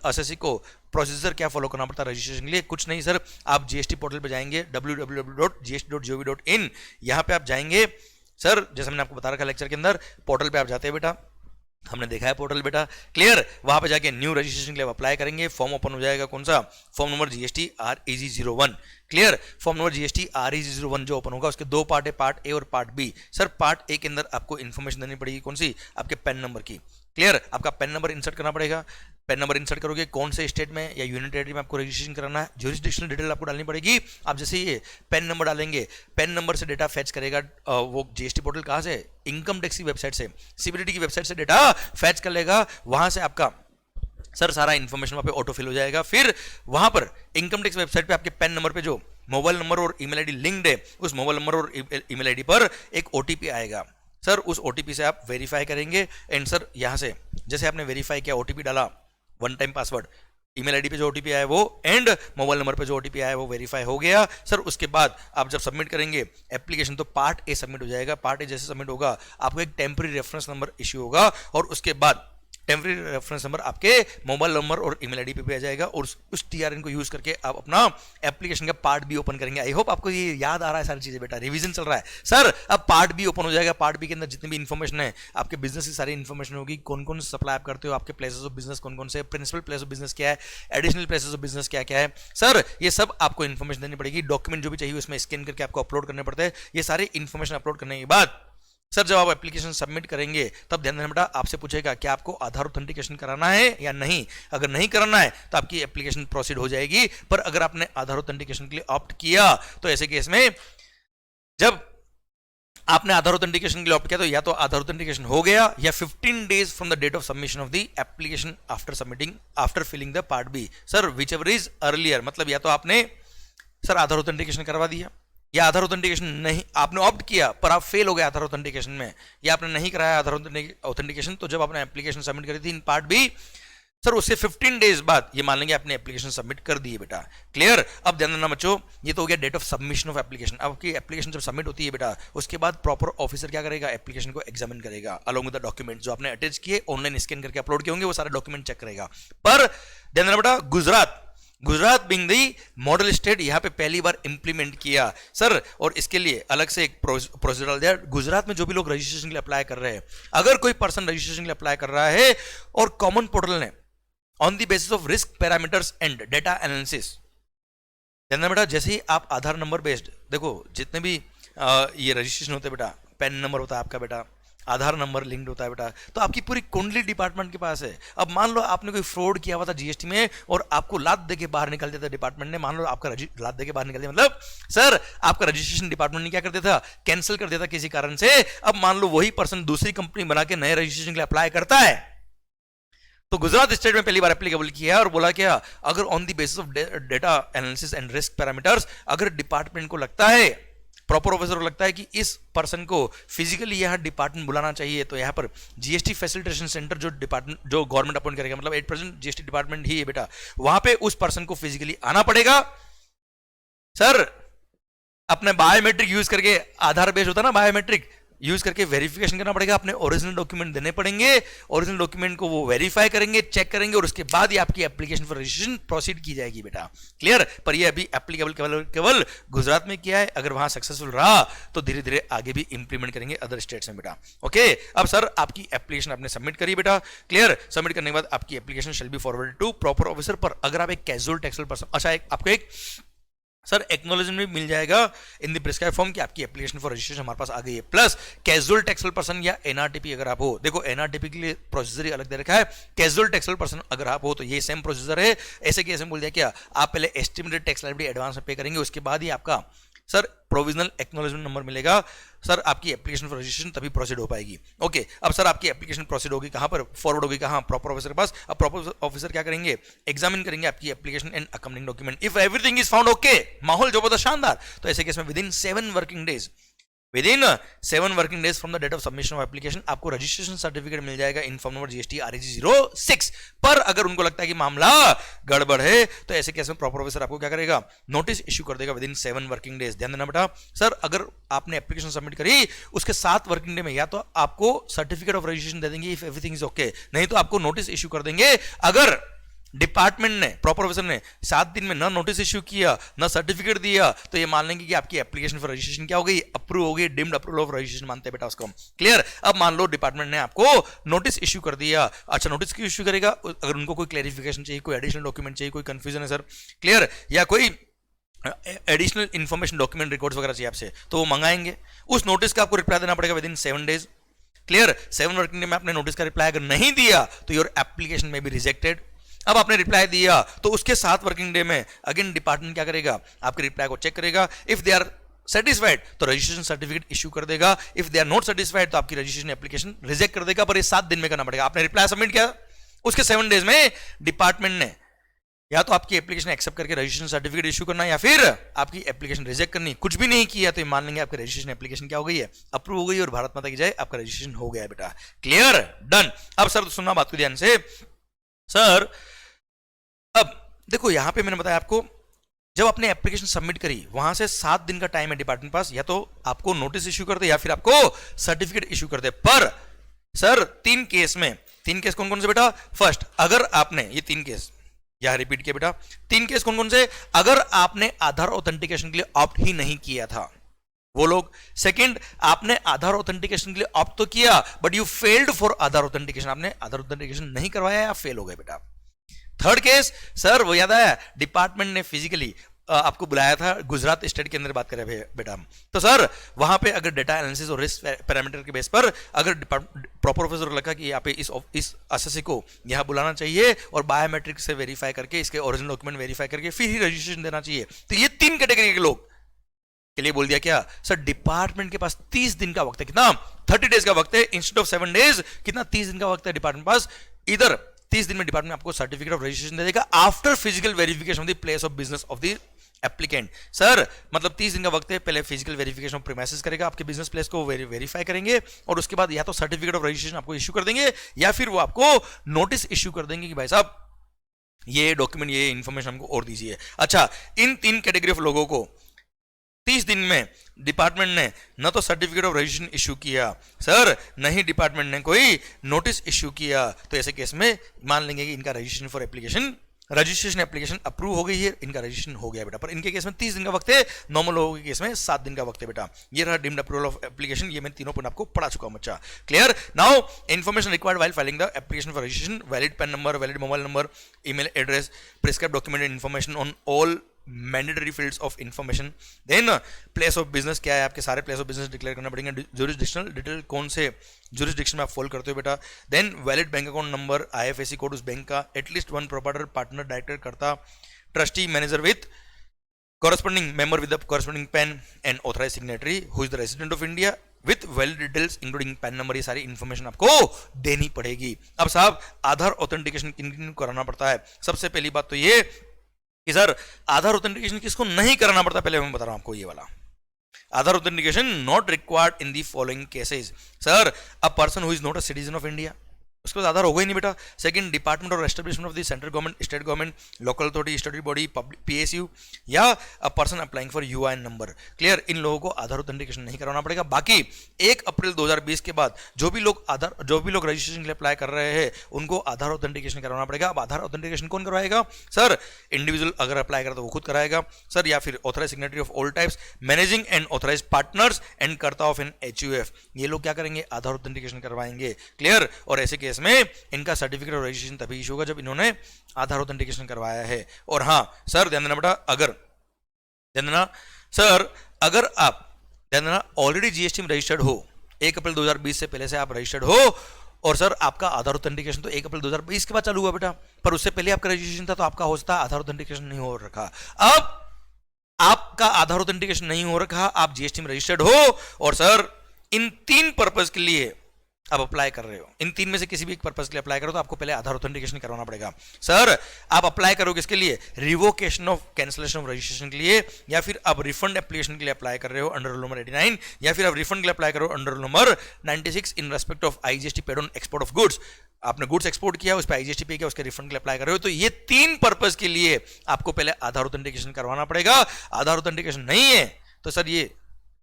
SSC को प्रोसीजर क्या फॉलो करना पड़ता है रजिस्ट्रेशन के लिए? कुछ नहीं सर, आप जीएसटी पोर्टल पे जाएंगे www.gst.gov.in, यहां पे आप जाएंगे। सर जैसे मैंने आपको बता रखा लेक्चर के अंदर, पोर्टल पे आप जाते हैं बेटा, हमने देखा है पोर्टल बेटा। क्लियर, वहां पे जाके न्यू रजिस्ट्रेशन के लिए अप्लाई करेंगे, फॉर्म ओपन हो जाएगा, कौन सा form number GST REG01। Clear, form number GST REG01 जो ओपन होगा उसके 2 पार्ट है, पार्ट ए और part B. Sir part A के अंदर आपको इन्फॉर्मेशन देनी पड़ेगी, कौन सी? आपके पैन नंबर की। क्लियर, आपका पैन नंबर इंसर्ट करना पड़ेगा, पैन नंबर इंसर्ट करोगे, कौन से स्टेट में या यूनियन टेरिटरी में आपको रजिस्ट्रेशन कराना है, ज्यूरिसडिक्शनल डिटेल आपको डालनी पड़ेगी। आप जैसे ये पैन नंबर डालेंगे, पैन नंबर से डेटा फैच करेगा वो जीएसटी पोर्टल, कहाँ से? इनकम टैक्स की वेबसाइट से, सीबीडीटी की वेबसाइट से डेटा फैच कर लेगा, वहां से आपका सर सारा इन्फॉर्मेशन वहां पे ऑटो फिल हो जाएगा। फिर वहां पर इनकम टैक्स वेबसाइट पे आपके पैन नंबर पे जो मोबाइल नंबर और ईमेल आईडी लिंक्ड है, उस मोबाइल नंबर और ईमेल आईडी पर एक ओटीपी आएगा। सर उस ओटीपी से आप वेरीफाई करेंगे, एंड सर यहां से जैसे आपने वेरीफाई किया, ओटीपी डाला, 1 टाइम पासवर्ड, ईमेल आईडी पे जो ओटीपी आया वो एंड मोबाइल नंबर पे जो ओटीपी आया वो वेरीफाई हो गया। सर उसके बाद आप जब सबमिट करेंगे एप्लीकेशन, तो पार्ट ए सबमिट हो जाएगा। पार्ट ए जैसे सबमिट होगा आपको एक टेम्पररी रेफरेंस नंबर इश्यू होगा, और उसके बाद टेम्पररी रेफरेंस नंबर आपके मोबाइल नंबर और ईमेल आईडी पे आ जाएगा, और उस टीआरएन को यूज करके आप अपना एप्लीकेशन का पार्ट बी ओपन करेंगे। आई होप आपको ये याद आ रहा है सारी चीजें बेटा, रिवीजन चल रहा है। सर अब पार्ट बी ओपन हो जाएगा, पार्ट बी के अंदर जितनी भी इन्फॉर्मेशन है, आपके बिजनेस की सारी इन्फॉर्मेशन होगी, कौन कौन सप्लाई आप करते हो, आपके प्लेसेस ऑफ बिजनेस कौन कौन से, प्रिंसिपल प्लेस ऑफ बिजनेस क्या है, एडिशनल प्लेसेस ऑफ बिजनेस क्या क्या है। सर ये सब आपको इन्फॉर्मेशन देनी पड़ेगी, डॉक्यूमेंट जो भी चाहिए उसमें स्कैन करके आपको अपलोड करने पड़ते हैं। ये सारी इन्फॉर्मेशन अपलोड करने के बाद सर जब आप एप्लीकेशन सबमिट करेंगे तब ध्यान देना बेटा, आपसे पूछेगा कि आपको आधार ऑथेंटिकेशन कराना है या नहीं। अगर नहीं कराना है तो आपकी एप्लीकेशन प्रोसीड हो जाएगी, पर अगर आपने आधार ऑथेंटिकेशन के लिए ऑप्ट किया तो ऐसे केस में जब आपने आधार ऑथेंटिकेशन के लिए ऑप्ट किया तो या तो आधार ऑथेंटिकेशन हो गया, या 15 days from the date of submission of the application after filling the part B. Sir whichever is earlier, मतलब या तो आपने सर आधार ऑथेंटिकेशन करवा दिया, या आधार ऑथेंटिकेशन नहीं, आपने ऑप्ट किया पर आप फेल हो गए आधार ऑथेंटिकेशन में, या आपने नहीं कराया आधार ऑथेंटिकेशन, तो जब आपने एप्लीकेशन सबमिट करी थी इन पार्ट बी, सर उससे 15 डेज बाद ये मान लेंगे आपने एप्लीकेशन सबमिट कर दी है बेटा। क्लियर, अब ध्यान देना बच्चों, ये तो हो गया date of submission of application. अब आपकी एप्लीकेशन जब सबमिट होती है बेटा, उसके बाद प्रॉपर ऑफिसर क्या करेगा, एप्लीकेशन को एग्जामिन करेगा अलॉन्ग विद द डॉक्यूमेंट जो आपने अटैच किए, ऑनलाइन स्कैन करके अपलोड किए होंगे, वो सारे डॉक्यूमेंट चेक करेगा। पर ध्यान देना बेटा, गुजरात बिंग दी मॉडल स्टेट यहाँ पे पहली बार इंप्लीमेंट किया सर, और इसके लिए अलग से एक प्रोसीजर दिया। गुजरात में जो भी लोग रजिस्ट्रेशन के लिए अप्लाई कर रहे हैं, अगर कोई पर्सन रजिस्ट्रेशन के लिए अप्लाई कर रहा है और कॉमन पोर्टल ने on the basis of risk parameters and data analysis, जानना बेटा, जैसे ही आप आधार नंबर बेस्ड, देखो जितने भी ये रजिस्ट्रेशन होते हैं बेटा, पैन नंबर होता है आपका बेटा, आधार नंबर लिंक्ड होता है बेटा, तो आपकी पूरी कुंडली डिपार्टमेंट के पास है। अब मान लो आपने कोई फ्रॉड किया हुआ था जीएसटी में और आपको लात दे के बाहर निकल दिया था डिपार्टमेंट ने, मान लो आपका लात दे के बाहर निकल दिया, मतलब सर आपका रजिस्ट्रेशन डिपार्टमेंट ने क्या कर दिया था, कैंसिल कर दिया था किसी कारण से। अब मान लो वही पर्सन दूसरी कंपनी बना के नए रजिस्ट्रेशन के लिए अप्लाई करता है, तो गुजरात स्टेट में पहली बार एप्लीकेबल किया और बोला क्या, अगर on the basis of data analysis and risk parameters, अगर डिपार्टमेंट को लगता है, प्रॉपर ऑफिसर को लगता है कि इस पर्सन को फिजिकली यहां डिपार्टमेंट बुलाना चाहिए, तो यहां पर जीएसटी फैसिलिटेशन सेंटर जो डिपार्टमेंट जो गवर्नमेंट अपॉइंट करेगा, मतलब 8% जीएसटी डिपार्टमेंट ही है बेटा, वहां पे उस पर्सन को फिजिकली आना पड़ेगा। सर अपने बायोमेट्रिक यूज करके, आधार बेस्ड होता है ना बायोमेट्रिक, यूज करके वेरिफिकेशन करना पड़ेगा, अपने ओरिजिनल डॉक्यूमेंट देने पड़ेंगे, ओरिजिनल डॉक्यूमेंट को वो वेरीफाई करेंगे, चेक करेंगे और उसके बाद ही आपकी एप्लीकेशन फॉर रजिस्ट्रेशन प्रोसीड की जाएगी बेटा। क्लियर? पर ये अभी एप्लीकेबल केवल केवल गुजरात में किया है, अगर वहां सक्सेसफुल रहा तो धीरे धीरे आगे भी इंप्लीमेंट करेंगे अदर स्टेट्स में बेटा। ओके, अब सर आपकी एप्लीकेशन आपने सबमिट करी बेटा। क्लियर? सबमिट करने के बाद आपकी application shall be forwarded to proper officer. पर अगर आप एक कैजुअल टेक्सुअल पर्सन, अच्छा आपको एक सर एक्नॉलेजमेंट भी मिल जाएगा इन द प्रिस्क्राइब फॉर्म कि आपकी एप्लीकेशन फॉर रजिस्ट्रेशन हमारे पास आ गई है। प्लस कैजुअल टेक्सुअल पर्सन या एनआरटीपी अगर आप हो, देखो एनआरटीपी के लिए प्रोसीजर अलग दे रखा है, कैजुअल टेक्सुअल पर्सन अगर आप हो तो ये सेम प्रोसीजर है। ऐसे कैसे बोल दिया क्या, आप पहले एस्टिमेटेड टैक्स लायबिलिटी एडवांस में पे करेंगे, उसके बाद ही आपका सर प्रोविजनल एक्नॉलेजमेंट नंबर मिलेगा, सर आपकी एप्लीकेशन फॉर रजिस्ट्रेशन तभी प्रोसीड हो पाएगी। ओके, अब सर आपकी एप्लीकेशन प्रोसीड होगी कहां पर, फॉरवर्ड होगी कहां, प्रॉपर ऑफिसर के पास। अब प्रॉपर ऑफिसर क्या करेंगे, एग्जामिन करेंगे आपकी application and accompanying document. If everything is found okay, माहौल जबरदस्त शानदार, तो ऐसे केस में within 7 working days from the date of submission of application आपको रजिस्ट्रेशन सर्टिफिकेट मिल जाएगा in form number GST RAG 06। पर अगर उनको लगता है कि मामला गड़बड़ है तो ऐसे केस में प्रॉपर ऑफिसर आपको क्या करेगा, नोटिस इश्यू कर देगा विद इन 7 वर्किंग डेज। ध्यान देना बेटा। सर अगर आपने एप्लीकेशन सबमिट करी उसके 7 वर्किंग डे में या तो आपको सर्टिफिकेट ऑफ रजिस्ट्रेशन दे देंगे इफ एवरीथिंग इज ओके, नहीं तो आपको नोटिस इश्यू कर देंगे। अगर डिपार्टमेंट ने, प्रॉपर ऑफिसर ने 7 दिन में ना नोटिस इश्यू किया ना सर्टिफिकेट दिया तो ये मान लेंगे कि आपकी एप्लीकेशन फॉर रजिस्ट्रेशन क्या हो गई, अप्रूव हो गई, डीम्ड अप्रूवल ऑफ रजिस्ट्रेशन मानते हैं बेटा उसको। क्लियर? अब मान लो डिपार्टमेंट ने आपको नोटिस इश्यू कर दिया, अच्छा नोटिस क्यों इश्यू करेगा, अगर उनको कोई क्लैरिफिकेशन चाहिए, कोई एडिशनल डॉक्यूमेंट चाहिए, कोई कंफ्यूजन है सर, क्लियर, या कोई एडिशनल इन्फॉर्मेशन डॉक्यूमेंट रिकॉर्ड्स वगैरह चाहिए आपसे तो वो मंगाएंगे। उस नोटिस का आपको रिप्लाई देना पड़ेगा within 7 days. Clear? 7 working day में आपने नोटिस का रिप्लाई अगर नहीं दिया तो योर एप्लीकेशन में भी रिजेक्टेड। अब आपने रिप्लाई दिया तो उसके 7 वर्किंग डे में अगेन डिपार्टमेंट क्या करेगा, आपके रिप्लाई को चेक करेगा। इफ दे आर सेटिस्फाइड तो रजिस्ट्रेशन सर्टिफिकेट इश्यू कर देगा, if they are not satisfied तो आपकी रजिस्ट्रेशन एप्लीकेशन रिजेक्ट कर देगा। पर ये 7 दिन में करना पड़ेगा। आपने रिप्लाई सबमिट किया उसके 7 डेज में डिपार्टमेंट ने या तो आपकी एप्लीकेशन एक्सेप्ट करके रजिस्ट्रेशन सर्टिफिकेट इश्यू करना या फिर आपकी एप्लीकेशन रिजेक्ट करनी। कुछ भी नहीं किया तो ये मान लेंगे आपकी रजिस्ट्रेशन एप्लीकेशन क्या हो गई है, अप्रूव हो गई और भारत माता की जय, आपका रजिस्ट्रेशन हो गया बेटा। क्लियर? डन। अब सर सुनना बात को ध्यान से। सर अब देखो यहां पे मैंने बताया आपको, जब आपने एप्लीकेशन सबमिट करी वहां से 7 दिन का टाइम है डिपार्टमेंट पास, या तो आपको नोटिस इश्यू कर दे या फिर आपको सर्टिफिकेट इश्यू कर दे। पर सर 3 केस में, 3 केस कौन कौन से बेटा, फर्स्ट अगर आपने ये 3 केस यहां रिपीट किया बेटा, 3 केस कौन कौन से, अगर आपने आधार ऑथेंटिकेशन के लिए ऑप्ट ही नहीं किया था वो लोग। सेकंड, आपने आधार ऑथेंटिकेशन के लिए ऑप्ट तो किया but you failed for Aadhaar authentication, आपने आधार ऑथेंटिकेशन नहीं करवाया या फेल हो गए बेटा। थर्ड केस सर वो याद आया, डिपार्टमेंट ने फिजिकली आपको बुलाया था, गुजरात स्टेट के अंदर बात करें बेटा, तो सर वहां पे अगर डेटा एनालिसिस और रिस्क पैरामीटर के बेस पर अगर प्रॉपर ऑफिसर लगा कि यहाँ पे इस एसएससी को यहाँ बुलाना चाहिए और बायोमेट्रिक से वेरीफाई करके इसके ओरिजिनल डॉक्यूमेंट वेरीफाई करके फिर ही रजिस्ट्रेशन देना चाहिए, तो ये 3 कैटेगरी के लोग के लिए बोल दिया क्या सर, डिपार्टमेंट के पास 30 दिन का वक्त है, कितना 30 डेज का वक्त है इंस्टेड ऑफ 7 डेज, कितना 30 दिन का वक्त है डिपार्टमेंट पास। इधर 30 दिन में डिपार्टमेंट आपको सर्टिफिकेट ऑफ रजिस्ट्रेशन दे देगा after physical verification of the place of business of the applicant. Sir मतलब 30 दिन का वक्त है, पहले फिजिकल वेरिफिकेशन ऑफ प्रीमाइसेस करेगा, आपके बिजनेस प्लेस को वेरीफाई करेंगे और उसके बाद या तो सर्टिफिकेट ऑफ रजिस्ट्रेशन आपको इश्यू कर देंगे या फिर वो आपको नोटिस इश्यू कर देंगे कि भाई साहब ये डॉक्यूमेंट ये इंफॉर्मेशन हमको और दीजिए। अच्छा, इन 3 कैटेगरी ऑफ लोगों को 30 दिन में डिपार्टमेंट ने न तो सर्टिफिकेट ऑफ रजिस्ट्रेशन इशू किया सर, नहीं डिपार्टमेंट ने कोई नोटिस इशू किया, तो ऐसे केस में मान लेंगे कि इनका रजिस्ट्रेशन एप्लीकेशन अप्रूव हो गई है, इनका रजिस्ट्रेशन हो गया बेटा। पर इनके केस में 30 दिन का वक्त है, नॉर्मल लोगों के केस में 7 दिन का वक्त है बेटा। ये रहा डीम्ड अप्रूवल ऑफ एप्लीकेशन, ये मैं तीनों पॉइंट आपको पढ़ा चुका हूं बच्चा। Clear? Now information required while filing the application for registration, valid PAN number, valid mobile number, email address, prescribed document information on all mandatory fields of information. Then place of business क्या है, आपके सारे प्लेस ऑफ बिजनेस डिक्लेयर करना पड़ेंगे, जुरिसडिक्शनल डिटेल कौन से जुरिसडिक्शन में आप फॉलो करते हो बेटा। Then valid bank account number, IFSC code उस बैंक का, at least 1 proprietor, partner, director, karta, trustee, manager with corresponding member with the corresponding pen and authorized signatory who is the resident of India with valid details including pan number, ये सारी इंफॉर्मेशन आपको देनी पड़ेगी। अब साहब आधार ऑथेंटिकेशन किन कराना पड़ता है, सबसे पहली बात तो ये कि सर आधार ऑथेंटिकेशन किसको नहीं कराना पड़ता, पहले मैं बता रहा हूं आपको ये वाला। Aadhaar authentication not required in the following cases. Sir a person who is not a citizen of India, उसके बाद आधार होगा ही नहीं बेटा। सेकंड, डिपार्टमेंट और establishment of the central government, state government, local authority, statutory body, PSU या a person applying for UIN number. Clear, इन लोगों को आधार ऑथेंटिकेशन नहीं करवाना पड़ेगा। बाकी 1 अप्रैल 2020 के बाद जो भी लोग रजिस्ट्रेशन के लिए अप्लाई कर रहे हैं उनको आधार ऑथेंटिकेशन करवाना पड़ेगा। अब आधार ऑथेंटिकेशन कौन करवाएगा सर? इंडिविजुअल अगर अप्लाई करा तो वो खुद कराएगा सर, या फिर authorise signatory of all types, managing and authorise partners and karta of an HUF, ये लोग क्या करेंगे? आधार ऑथेंटिकेशन करवाएंगे। क्लियर, और ऐसे केस में इनका सर्टिफिकेट ऑफ रजिस्ट्रेशन तभी इशू होगा जब इन्होंने आधार ऑथेंटिकेशन करवाया है। और हाँ सर, ध्यान देना बेटा, अगर आप ऑलरेडी जीएसटी में रजिस्टर्ड हो, 1 अप्रैल 2020 से पहले से आप रजिस्टर्ड हो, और सर आपका आधार ऑथेंटिकेशन तो 1 अप्रैल 2020 के बाद चालू हुआ बेटा, पर उससे पहले आपका रजिस्ट्रेशन था, तो आपका हो सकता है आधार ऑथेंटिकेशन नहीं हो रखा। अब आपका आधार ऑथेंटिकेशन नहीं हो रखा, आप जीएसटी में रजिस्टर्ड हो, और सर इन 3 पर्पज के लिए आप अप्लाई कर रहे हो, इन 3 में से किसी भी एक पर्पस के लिए अप्लाई करो तो आपको पहले आधार ऑथेंटिकेशन करवाना पड़ेगा। सर आप अप्लाई करोगे किसके लिए? Revocation of cancellation of registration के लिए, या फिर आप रिफंड एप्लीकेशन के लिए अप्लाई कर रहे हो अंडर रूल नंबर 89, या फिर आप रिफंड के लिए अप्लाई करो under rule number 96 in respect of IGST paid on export of goods. आपने गुड्स एक्सपोर्ट किया, उस पर आईजीएसटी पे किया, उसके रिफंड के लिए अप्लाई कर रहे हो, तो ये 3 पर्पस के लिए आपको पहले आधार ऑथेंटिकेशन करवाना पड़ेगा। आधार ऑथेंटिकेशन नहीं है तो सर ये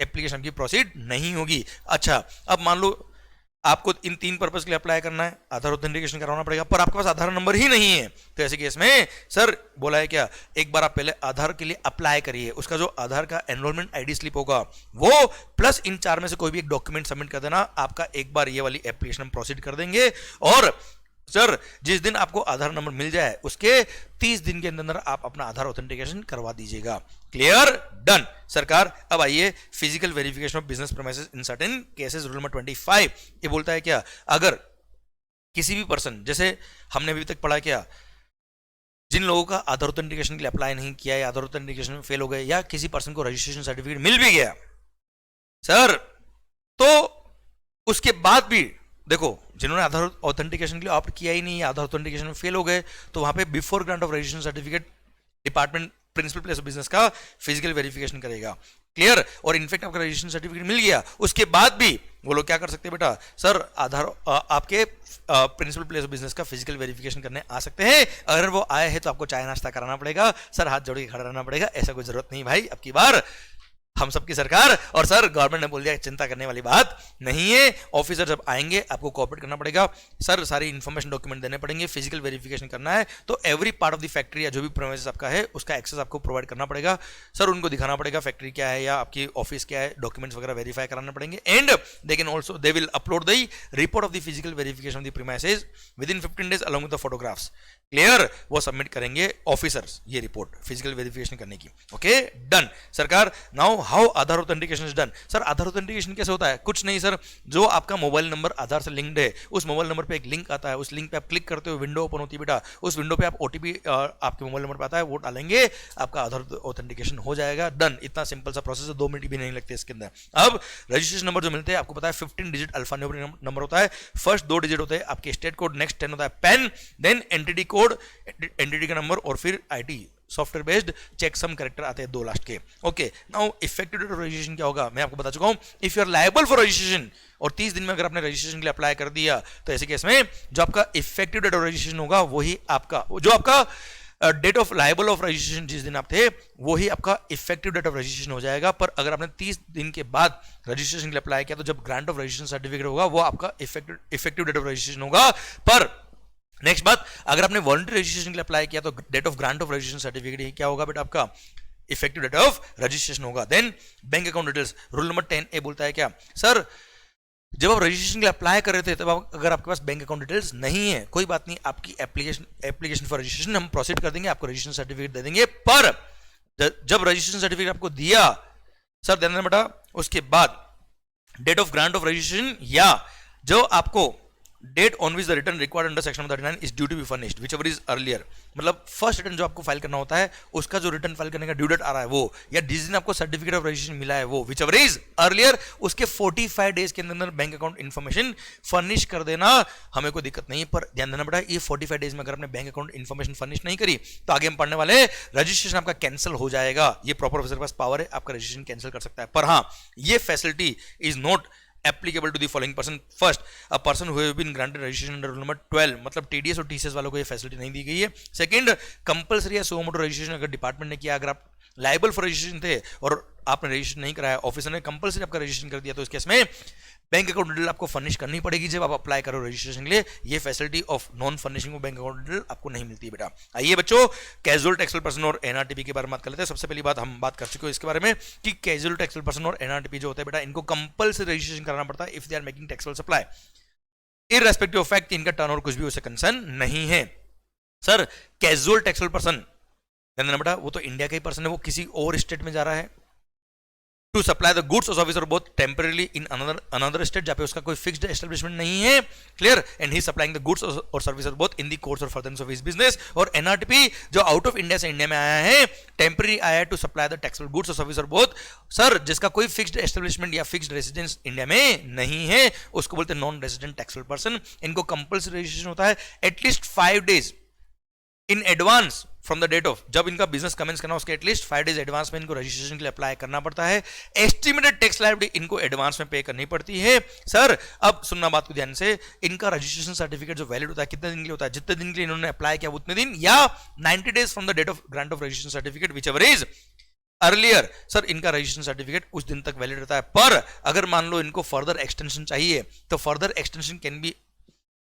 एप्लीकेशन की प्रोसीड नहीं होगी। अच्छा, अब मान लो आपको इन 3 पर्पस के लिए अप्लाई करना है, आधार ऑथेंटिकेशन करवाना पड़ेगा, पर आपके पास आधार नंबर ही नहीं है, तो ऐसे केस में सर बोला है क्या, एक बार आप पहले आधार के लिए अप्लाई करिए, उसका जो आधार का एनरोलमेंट आईडी स्लिप होगा वो प्लस इन 4 में से कोई भी एक डॉक्यूमेंट सबमिट कर देना, आपका एक बार ये वाली एप्लीकेशन हम प्रोसीड कर देंगे। और सर जिस दिन आपको आधार नंबर मिल जाए उसके 30 दिन के अंदर आप अपना आधार ऑथेंटिकेशन करवा दीजिएगा। Clear, done. सरकार अब आइए, physical verification of business premises in certain cases, rule number 25 ये बोलता है क्या, अगर किसी भी पर्सन, जैसे हमने अभी तक पढ़ा क्या, जिन लोगों का आधार ऑथेंटिकेशन के लिए अप्लाई नहीं किया है, आधार ऑथेंटिकेशन में फेल हो गए, या किसी पर्सन को रजिस्ट्रेशन सर्टिफिकेट मिल भी गया सर, तो उसके बाद भी देखो जिन्होंने आधार ऑथेंटिकेशन के लिए ऑप्ट किया ही नहीं, आधार ऑथेंटिकेशन में फेल हो गए, तो वहां पे before grant of registration certificate department principal place of business का फिजिकल वेरिफिकेशन करेगा। क्लियर, और इनफैक्ट आपका रजिस्ट्रेशन सर्टिफिकेट मिल गया, उसके बाद भी वो लोग क्या कर सकते हैं बेटा, सर आधार आपके प्रिंसिपल प्लेस ऑफ बिजनेस का फिजिकल वेरिफिकेशन करने आ सकते हैं। अगर वो आए हैं तो आपको चाय नाश्ता कराना पड़ेगा, सर हाथ जोड़ के खड़ा रहना पड़ेगा, ऐसा कोई जरूरत नहीं भाई, अब की बार हम सबकी सरकार और सर गवर्नमेंट ने बोल दिया चिंता करने वाली बात नहीं है। ऑफिसर जब आएंगे आपको कोऑपरेट करना पड़ेगा, सर सारी इन्फॉर्मेशन डॉक्यूमेंट देने पड़ेंगे, फिजिकल वेरिफिकेशन करना है, तो every part of the factory या जो भी प्रीमाइसेस आपका है उसका एक्सेस आपको प्रोवाइड करना पड़ेगा। सर उनको दिखाना पड़ेगा फैक्ट्री क्या है या आपकी ऑफिस क्या है, डॉक्यूमेंट्स वगैरह वेरीफाई कराना पड़ेंगे, and they can also they will upload the report of the physical verification of the premises within 15 days along with the photographs. Clear, वो सबमिट करेंगे ऑफिसर्स ये रिपोर्ट फिजिकल वेरिफिकेशन करने की। Okay done. सरकार now how Aadhaar authentication is done. Sir Aadhaar authentication कैसे होता है? कुछ नहीं सर, जो आपका मोबाइल नंबर आधार से लिंक्ड है उस मोबाइल नंबर पे एक लिंक आता है, उस लिंक पे आप क्लिक करते हो विंडो ओपन होती है बेटा, उस विंडो पे आप ओटीपी आपके मोबाइल नंबर पे आता है, वो डालेंगे आपका आधार ऑथेंटिकेशन हो जाएगा। डन, इतना सिंपल सा प्रोसेस है, 2 मिनट भी नहीं लगते इसके अंदर। अब रजिस्ट्रेशन नंबर जो मिलते हैं आपको पता है 15 डिजिट अल्फान्यूमेरिक नंबर होता है, फर्स्ट 2 डिजिट होते हैं आपके स्टेट कोड, नेक्स्ट 10 होता है PAN, then entity code, entity का नंबर, और फिर IT software based checksum character आते हैं 2 लास्ट के। Okay now effective date of registration क्या होगा मैं आपको बता चुका हूं, if you are liable for registration, और 30 दिन में अगर आपने रजिस्ट्रेशन के लिए अप्लाई कर दिया तो ऐसे केस में जो आपका इफेक्टिव डेट ऑफ रजिस्ट्रेशन होगा वही आपका, जो आपका date of liable of registration जिस दिन आप थे वही आपका इफेक्टिव डेट ऑफ रजिस्ट्रेशन हो जाएगा। पर अगर आपने 30 दिन के बाद रजिस्ट्रेशन के लिए अप्लाई किया तो जब ग्रांट ऑफ रजिस्ट्रेशन सर्टिफिकेट होगा वो आपका इफेक्टिव डेट ऑफ रजिस्ट्रेशन होगा। पर नेक्स्ट बात, अगर आपने वॉलंटरी रजिस्ट्रेशन के लिए अप्लाई किया तो date of grant of registration certificate क्या होगा बेटा, आपका इफेक्टिव डेट ऑफ रजिस्ट्रेशन होगा। Then bank account details, rule number 10A बोलता है क्या, सर जब आप रजिस्ट्रेशन के लिए अप्लाई कर रहे थे तब अगर आपके पास बैंक अकाउंट डिटेल्स नहीं है कोई बात नहीं, आपकी एप्लीकेशन फॉर रजिस्ट्रेशन हम प्रोसीड कर देंगे, आपको रजिस्ट्रेशन सर्टिफिकेट दे देंगे। पर जब रजिस्ट्रेशन सर्टिफिकेट आपको दिया सर ध्यान देना बेटा, उसके बाद date of grant of registration या जो आपको date on which the return required under section 39 is due to be furnished whichever is earlier, मतलब फर्स्ट रिटर्न जो आपको फाइल करना होता है उसका जो रिटर्न फाइल करने का ड्यू डेट आ रहा है वो, या जिस दिन आपको सर्टिफिकेट ऑफ रजिस्ट्रेशन मिला है वो, व्हिचएवर इज अर्लियर, उसके 45 डेज के अंदर बैंक अकाउंट इन्फॉर्मेशन फर्निश कर देना, हमें कोई दिक्कत नहीं। पर ध्यान देना पड़ा ये 45 डेज में अगर आपने बैंक अकाउंट इन्फॉर्मेशन फर्निश नहीं करी तो आगे हम पढ़ने वाले रजिस्ट्रेशन आपका कैंसिल हो जाएगा। ये प्रॉपर ऑफिसर के पास पावर है, आपका रजिस्ट्रेशन कैंसिल कर सकता है। पर हाँ ये facility is not applicable to the following person. First, a person who have been granted registration under rule number 12, मतलब टीडीएस और टीसीएस वालों को ये फैसिलिटी नहीं दी गई है। सेकंड, कंपलसरी या सुओ मोटो रजिस्ट्रेशन अगर डिपार्टमेंट ने किया, अगर आप लाइबल फॉर रजिस्ट्रेशन थे और आपने रजिस्ट्रेशन नहीं कराया, ऑफिसर ने कंपलसरी आपका रजिस्ट्रेशन कर दिया, तो इस केस में बैंक अकाउंट डिटेल आपको फर्निश करनी पड़ेगी जब आप अप्लाई करो रजिस्ट्रेशन के लिए। ये फैसिलिटी ऑफ नॉन फर्निशिंग में बैंक अकाउंट डिटेल आपको नहीं मिलती है बेटा। आइए बच्चों, कैजुअल टैक्सेबल पर्सन और एनआरटीपी के बारे में बात कर लेते हैं। सबसे पहली बात हम बात कर चुके हैं इसके बारे में कि कैजुअल टैक्सेबल पर्सन और एनआरटीपी जो होता है बेटा, इनको कंपलसरी रजिस्ट्रेशन कराना पड़ता है if they are making taxable supply, irrespective of fact इनका टर्नओवर कुछ भी उससे कंसर्न नहीं है। सर, कैजुअल टैक्सेबल पर्सन बेटा वो तो इंडिया का ही पर्सन है, वो किसी और स्टेट में जा रहा है टू सप्लाई द गुड्स और सर्विस और both temporary in another state, जहाँ पे उसका कोई फिक्स्ड एस्टेब्लिशमेंट नहीं है। Clear? And he supplying the goods और सर्विस और both in the course or furtherance of his business. और एनआरटीपी जो आउट ऑफ इंडिया से इंडिया में आया है, टेम्पररी आया है to supply the taxable goods और सर्विस और बोथ, सर जिसका कोई फिक्स्ड एस्टेब्लिशमेंट या फिक्स्ड रेसिडेंस इंडिया में नहीं है, उसको बोलते हैं नॉन रेजिडेंट टैक्सेबल पर्सन। इनको कंपल्सरी रजिस्ट्रेशन होता है at least 5 days in advance from the date of, जब इनका बिजनेस कमेंस करना उसके एटलीस्ट 5 days एडवांस में इनको रजिस्ट्रेशन के लिए अप्लाई करना पड़ता है। एस्टिमेटेड टैक्स लायबिलिटी इनको एडवांस में पे करनी पड़ती है। सर अब सुनना बात को ध्यान से, इनका रजिस्ट्रेशन सर्टिफिकेट जो वैलिड होता है कितने दिन के लिए होता है? जितने दिन के लिए इन्होंने अप्लाई किया उतने दिन, या 90 days from the date of grant of registration certificate whichever is earlier. Sir इनका रजिस्ट्रेशन सर्टिफिकेट उस दिन तक वैलिड रहता है, पर अगर मान लो इनको फर्दर एक्सटेंशन चाहिए तो further extension can be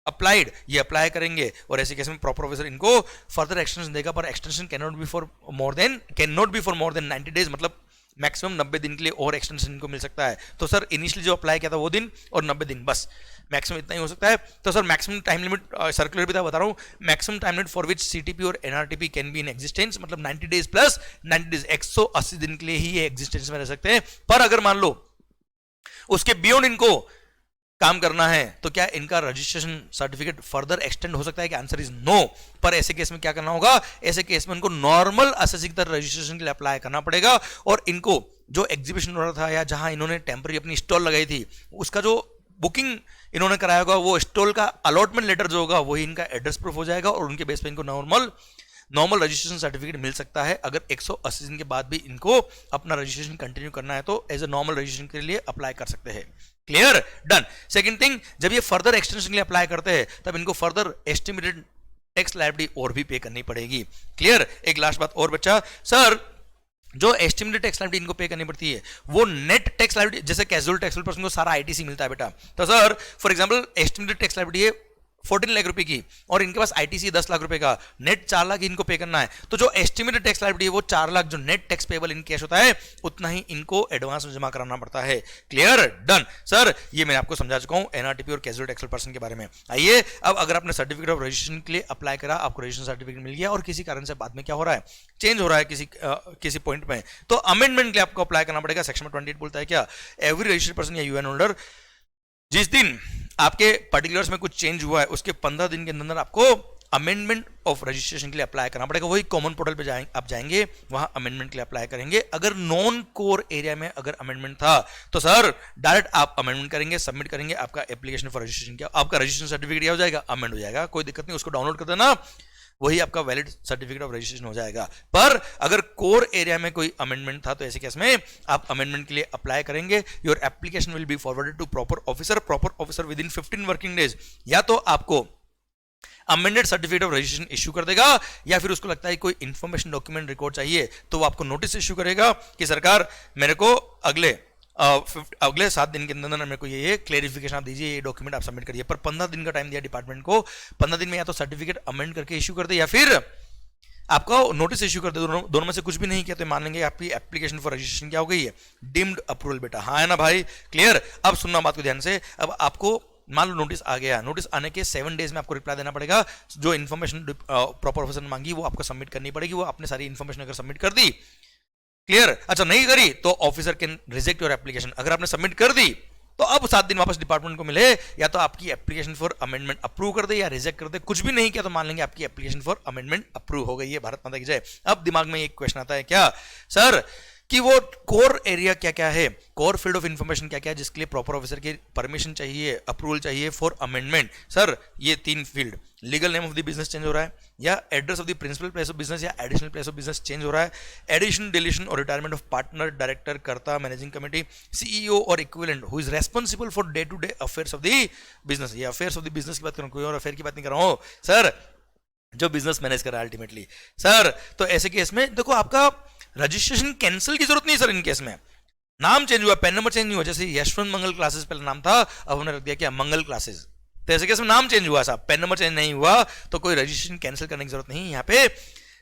applied, ये अप्लाई करेंगे और ऐसे केस में प्रॉपर ऑफिसर इनको फर्दर एक्सटेंशन देगा, पर extension can not be for more than 90 days, मतलब मैक्सिमम 90 दिन के लिए और एक्सटेंशन इनको मिल सकता है। तो सर इनिशियली जो अप्लाई किया था वो दिन और 90 दिन, बस मैक्सिमम इतना ही हो सकता है। तो sir maximum time limit circular भी था बता रहा हूँ, maximum time limit for which CTP और NRTP can be in existence, मतलब 90 days प्लस 90 days 180 दिन के लिए ही ये एग्जिस्टेंस में रह सकते हैं। पर अगर मान लो उसके बियॉन्ड इनको काम करना है तो क्या इनका रजिस्ट्रेशन सर्टिफिकेट फर्दर एक्सटेंड हो सकता है? कि आंसर इज नो। पर ऐसे केस में क्या करना होगा? ऐसे केस में इनको नॉर्मल असेसिंग की तरह रजिस्ट्रेशन के लिए अप्लाई करना पड़ेगा, और इनको जो एग्जीबिशन हो रहा था या जहां इन्होंने टेम्पररी अपनी स्टॉल लगाई थी उसका जो बुकिंग इन्होंने कराया होगा, वो स्टॉल का अलॉटमेंट लेटर जो होगा वही इनका एड्रेस प्रूफ हो जाएगा, और उनके बेस पे इनको नॉर्मल रजिस्ट्रेशन सर्टिफिकेट मिल सकता है। अगर 180 दिन के बाद भी इनको अपना रजिस्ट्रेशन कंटिन्यू करना है तो एज ए नॉर्मल रजिस्ट्रेशन के लिए अप्लाई कर सकते हैं। क्लियर? डन। सेकंड थिंग, जब ये फर्दर एक्सटेंशन के लिए अप्लाई करते हैं तब इनको फर्दर एस्टिमेटेड टैक्स लायबिलिटी और भी पे करनी पड़ेगी। क्लियर? एक लास्ट बात और बच्चा, सर जो एस्टिमेटेड टैक्स लायबिलिटी इनको पे करनी पड़ती है वो नेट टैक्स लायबिलिटी, जैसे कैजुअल टैक्सेबल पर्सन को सारा आईटीसी मिलता है बेटा, तो sir for example estimated tax liability है 14 लाख रुपए की और इनके पास आईटीसी 10 लाख रुपए का, नेट 4 लाख इनको पे करना है, तो जो एस्टिमेटेड टैक्स लायबिलिटी है वो 4 लाख जो net tax payable in cash होता है उतना ही इनको एडवांस में जमा कराना पड़ता है। क्लियर? डन। सर ये मैं आपको समझा चुका हूं एनआरटीपी और कैजुअल टैक्सेबल पर्सन के बारे में। आइए अब अगर आपने सर्टिफिकेट ऑफ रजिस्ट्रेशन के लिए अप्लाई करा, आपको रजिस्ट्रेशन सर्टिफिकेट मिल गया और किसी कारण से बाद में क्या हो रहा है, चेंज हो रहा है किसी पॉइंट में, तो अमेंडमेंट के लिए आपको अप्लाई करना पड़ेगा। सेक्शन 28 बोलता है क्या, एवरी रजिस्टर्ड पर्सन या यूएन होल्डर जिस दिन आपके पर्टिकुलर्स में कुछ चेंज हुआ है उसके 15 दिन के अंदर आपको अमेंडमेंट ऑफ रजिस्ट्रेशन के लिए अप्लाई करना पड़ेगा। वही कॉमन पोर्टल पे आप जाएंगे, वहां अमेंडमेंट के लिए अप्लाई करेंगे। अगर नॉन कोर एरिया में अगर अमेंडमेंट था तो सर डायरेक्ट आप अमेंडमेंट करेंगे, सबमिट करेंगे, आपका एप्लीकेशन फॉर रजिस्ट्रेशन क्या, आपका रजिस्ट्रेशन सर्टिफिकेट हो जाएगा, अमेंड हो जाएगा, कोई दिक्कत नहीं, उसको डाउनलोड कर देना, वही आपका वैलिड सर्टिफिकेट ऑफ रजिस्ट्रेशन हो जाएगा। पर अगर कोर एरिया में कोई अमेंडमेंट था तो ऐसे केस में आप अमेंडमेंट के लिए अप्लाई करेंगे, your application will be forwarded to proper officer within 15 working days. या तो आपको amended certificate of registration issue कर देगा, या फिर उसको लगता है कोई इंफॉर्मेशन डॉक्यूमेंट रिकॉर्ड चाहिए तो वो आपको नोटिस इश्यू करेगा कि सरकार मेरे को अगले 7 दिन के अंदर मेरे को ये क्लेरिफिकेशन आप दीजिए, ये डॉक्यूमेंट आप सबमिट करिए। पर 15 दिन का टाइम दिया डिपार्टमेंट को, 15 दिन में या तो सर्टिफिकेट अमेंड करके इश्यू कर दे या फिर आपको नोटिस इश्यू कर दे। दोनों में से कुछ भी नहीं किया तो मान लेंगे आपकी एप्लीकेशन फॉर रजिस्ट्रेशन क्या हो गई है, डीम्ड अप्रूवल बेटा। हाँ है ना भाई? क्लियर? अब सुनना बात को ध्यान से, अब आपको मान लो नोटिस आ गया, नोटिस आने के 7 डेज में आपको रिप्लाई देना पड़ेगा। जो इन्फॉर्मेशन प्रॉपर ऑफिसर ने मांगी वो आपको सबमिट करनी पड़ेगी, वो आपने सारी इन्फॉर्मेशन अगर सबमिट कर दी, क्लियर? अच्छा नहीं करी तो officer can reject your application. अगर आपने सबमिट कर दी तो अब 7 दिन वापस डिपार्टमेंट को मिले, या तो आपकी एप्लीकेशन फॉर अमेंडमेंट अप्रूव कर दे या रिजेक्ट कर दे। कुछ भी नहीं किया तो मान लेंगे आपकी एप्लीकेशन फॉर अमेंडमेंट अप्रूव हो गई है। भारत माता की जय। अब दिमाग में एक क्वेश्चन आता है क्या, सर कि वो कोर एरिया क्या क्या है, कोर फील्ड ऑफ इंफॉर्मेशन क्या क्या है जिसके लिए प्रॉपर ऑफिसर की परमिशन चाहिए, अप्रूवल चाहिए फॉर अमेंडमेंट। सर ये 3 field, legal name of the business change हो रहा है, या address of the principal place of business या additional place of business change हो रहा है, एडिशन डिलीशन और retirement of partner, director, karta, managing committee, CEO और equivalent who is responsible for day to day affairs of the business. ये अफेयर्स ऑफ द बिजनेस की बात कर रहा हूं, कोई और अफेयर की बात नहीं कर रहा हूं सर, जो बिजनेस मैनेज कर रहा है अल्टीमेटली। सर तो ऐसे केस में देखो आपका रजिस्ट्रेशन कैंसिल की जरूरत नहीं सर, इन केस में नाम चेंज हुआ, पेन नंबर चेंज नहीं हुआ, जैसे यशवंत मंगल क्लासेस पहले नाम था, अब हमने रख दिया क्या मंगल क्लासेस, तो ऐसे केस में नाम चेंज हुआ साहब, पेन नंबर चेंज नहीं हुआ तो कोई रजिस्ट्रेशन कैंसिल करने की जरूरत नहीं। यहाँ पे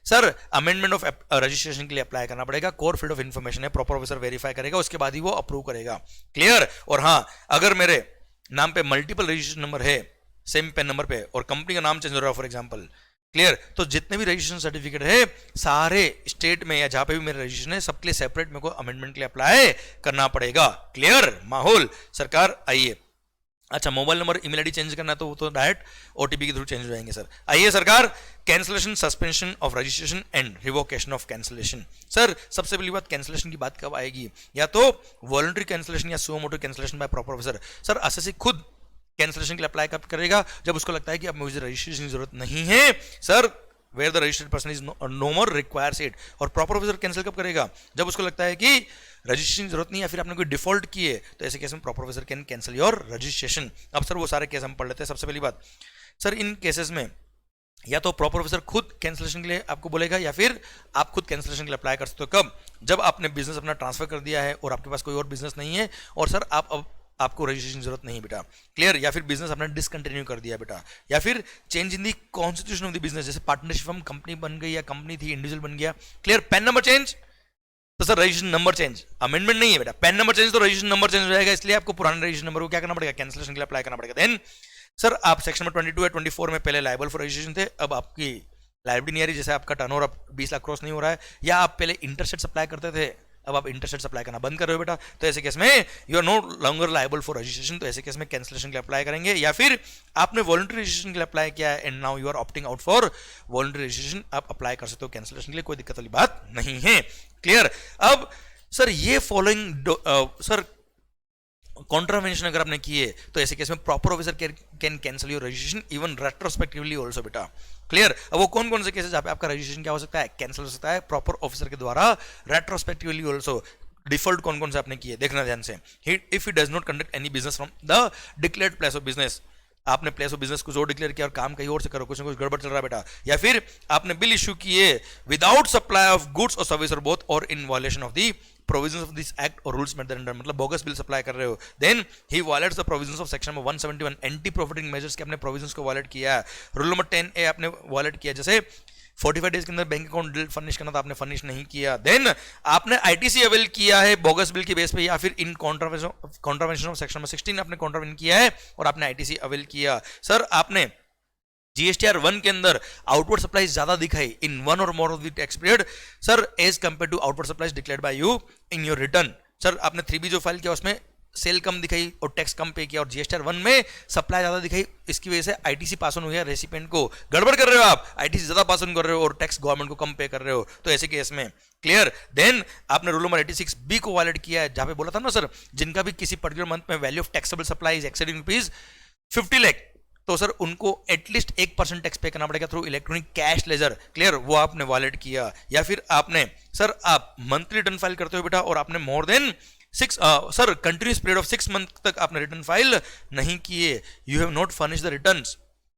सर अमेंडमेंट ऑफ रजिस्ट्रेशन के लिए अप्लाई करना पड़ेगा, कोर फील्ड ऑफ इंफॉर्मेशन है, प्रॉपर ऑफिसर वेरीफाई करेगा, उसके बाद ही वो अप्रूव करेगा। क्लियर। और हाँ, अगर मेरे नाम पे मल्टीपल रजिस्ट्रेशन नंबर है सेम पेन नंबर पे और कंपनी का नाम चेंज हो रहा है फॉर एग्जांपल, क्लियर, तो जितने भी रजिस्ट्रेशन सर्टिफिकेट है सारे स्टेट में या जहां पे भी मेरा रजिस्ट्रेशन है सबके लिए सेपरेट मेरे को अमेंडमेंट के लिए अप्लाई करना पड़ेगा। क्लियर माहौल सरकार। आइए, अच्छा mobile number email ID change करना है तो वो तो डायरेक्ट ओटीपी के थ्रू चेंज हो जाएंगे सर। आइए सरकार, cancellation, suspension of registration and revocation of cancellation. Sir सबसे पहली बात, कैंसलेशन की बात कब आएगी, या तो वॉलंटरी कैंसलेशन या suo motu cancellation by proper officer. Sir SSC खुद कैंसलेशन के लिए अप्लाई कब करेगा, जब उसको लगता है कि अब मुझे रजिस्ट्रेशन की जरूरत नहीं है sir, where the registered person is no more requires it. और प्रॉपर ऑफिसर कैंसिल कब करेगा, जब उसको लगता है कि रजिस्ट्रेशन की जरूरत नहीं है, या फिर आपने कोई डिफॉल्ट की है, तो ऐसे केस में proper officer can cancel your registration. अब सर वो सारे केस हम पढ़ लेते हैं। सबसे पहली बात सर, इन केसेस में या तो प्रॉपर ऑफिसर खुद कैंसिलेशन के लिए आपको बोलेगा, या फिर आप खुद कैंसिलेशन के लिए अप्लाई कर सकते हो। कब, जब आपने बिजनेस अपना ट्रांसफर कर दिया है और आपके पास कोई और बिजनेस नहीं है और सर आप अब आपको रजिस्ट्रेशन की जरूरत नहीं बेटा। क्लियर। या फिर बिजनेस आपने डिसकंटिन्यू कर दिया बेटा, या फिर change in the constitution of the business, जैसे पार्टनरशिप हम कंपनी बन गई या कंपनी थी इंडिविजुअल बन गया। क्लियर। पेन नंबर चेंज, तो sir registration number change, amendment नहीं है बेटा, पेन नंबर चेंज तो रजिस्ट्रेशन नंबर चेंज हो जाएगा, इसलिए आपको पुराने रजिस्ट्रेशन नंबर को क्या करना पड़ेगा, कैंसिलेशन के लिए अप्लाई करना पड़ेगा। देन सर आप सेक्शन में 22 या 24 में पहले लायबल फॉर रजिस्ट्रेशन थे, अब आपकी लायबिलिटी नहीं आ रही, जैसे आपका टर्नओवर अब 20 लाख क्रॉस नहीं हो रहा है, या आप पहले इंटरसेट अप्लाई करते थे, अब आप इंटरसेट अप्लाई करना बंद कर रहे हो बेटा, तो ऐसे केस में you are no longer liable for registration, तो ऐसे केस में कैंसिलेशन के लिए अप्लाई करेंगे। या फिर आपने वॉलंटरी रजिस्ट्रेशन के लिए अप्लाई किया है and now you are opting out for voluntary registration, आप अप्लाई कर सकते हो कैंसिलेशन के लिए, कोई दिक्कत वाली बात नहीं है। क्लियर। अब सर ये फॉलोइंग सर कॉन्ट्रावेंशन अगर आपने किए तो ऐसे केस में proper officer can cancel your registration even retrospectively also बेटा। क्लियर। अब वो कौन कौन से केसेस जहां पे आपका रजिस्ट्रेशन क्या हो सकता है, कैंसिल हो सकता है प्रॉपर ऑफिसर के द्वारा रेट्रोस्पेक्टिवली ऑल्सो। डिफॉल्ट कौन कौन से आपने किए देखना ध्यान से। If he does not conduct any business from the declared place of business, आपने प्लेस ऑफ बिजनेस कुछ और डिक्लेयर किया और काम कहीं और से करो, कुछ ना कुछ गड़बड़ चल रहा है बेटा। या फिर आपने बिल इशू किए विदाउट सप्लाई ऑफ गुड्स और सर्विस और बोथ और in violation of the provisions of this act or rules met therein, मतलब बोगस बिल सप्लाई कर रहे हो, then he violates the provisions of section 171 anti profiting measures के आपने प्रोविजंस को वायलेट किया। रूल नंबर 10A आपने वायलेट किया, जैसे 45 डेज के अंदर बैंक अकाउंट फर्निश करना था, आपने फर्निश नहीं किया। देन आपने आईटीसी अवेल किया है बोगस बिल की बेस पे, या फिर इन कॉन्ट्रावेंशन ऑफ सेक्शन 16 आपने कॉन्ट्रावेंशन किया है और आपने आईटीसी अवेल किया। सर आपने जीएसटीआर 1 के अंदर आउटवर्ड सप्लाईज ज्यादा दिखाई in one or more of the tax period sir as compare to outward supplies declared by you in your return. Sir आपने 3B जो फाइल किया उसमें सेल कम दिखाई और टैक्स कम पे किया, और जीएसटीआर 1 में सप्लाई ज्यादा दिखाई, इसकी वजह से आईटीसी पास ऑन हो गया, रेसिपिएंट को गड़बड़ कर रहे हो आप, आईटीसी ज्यादा पास ऑन कर रहे हो और टैक्स गवर्नमेंट को कम पे कर रहे हो, तो ऐसे केस में। क्लियर। देन आपने रूल नंबर 86B को वायलेट किया है, जहां पे बोला था ना सर जिनका भी किसी पर्टिकुलर मंथ में value of taxable supply exceeding ₹50 lakh, तो सर उनको एटलीस्ट 1% टैक्स पे करना पड़ेगा through electronic cash ledger. Clear. वो आपने वॉलेट किया। या फिर आपने सर आप मंथली रिटर्न फाइल करते हो बेटा और आपने more than 6 sir continuous period of 6 month तक आपने रिटर्न फाइल नहीं किए, you have not furnish the returns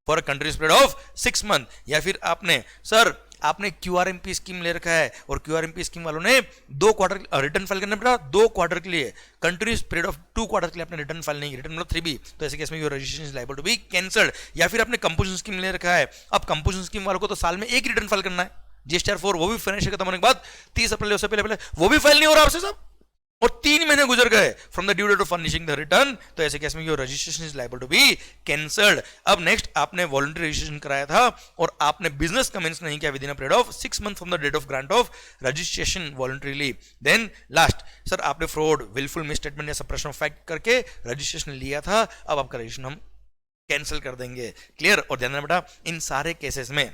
for a continuous period of 6 month. या फिर आपने सर आपने क्यूआरएमपी स्कीम ले रखा है और क्यूआरएमपी स्कीम वालों ने 2 क्वार्टर रिटर्न फाइल करना पड़ा, 2 क्वार्टर के लिए कंटिन्यूस पीरियड ऑफ 2 क्वार्टर के लिए आपने रिटर्न फाइल नहीं, रिटर्न मतलब 3B, तो ऐसे केस में your registration is liable to be cancelled. या फिर आपने कंपोजिशन स्कीम ले रखा है, अब कंपोजिशन स्कीम वालों को तो साल में एक रिटर्न फाइल करना है, जीएसटीआर 4 वो भी फाइनेंशियल खत्म होने के बाद 30 अप्रैल उससे पहले वो भी फाइल नहीं हो रहा आपसे साहब, और 3 महीने गुजर गए from the due date of furnishing the return, तो ऐसे केस में your registration is liable to be cancelled. अब नेक्स्ट आपने वॉलंटरी रजिस्ट्रेशन कराया था और आपने बिजनेस कमेंस नहीं किया within a period of 6 month from the date of grant of registration voluntarily. Then last sir आपने फ्रॉड, विलफुल मिसस्टेटमेंट या सप्रेशन ऑफ फैक्ट करके रजिस्ट्रेशन लिया था, अब आपका रजिस्ट्रेशन हम कैंसिल कर देंगे। क्लियर। और ध्यान रखना बेटा इन सारे केसेस में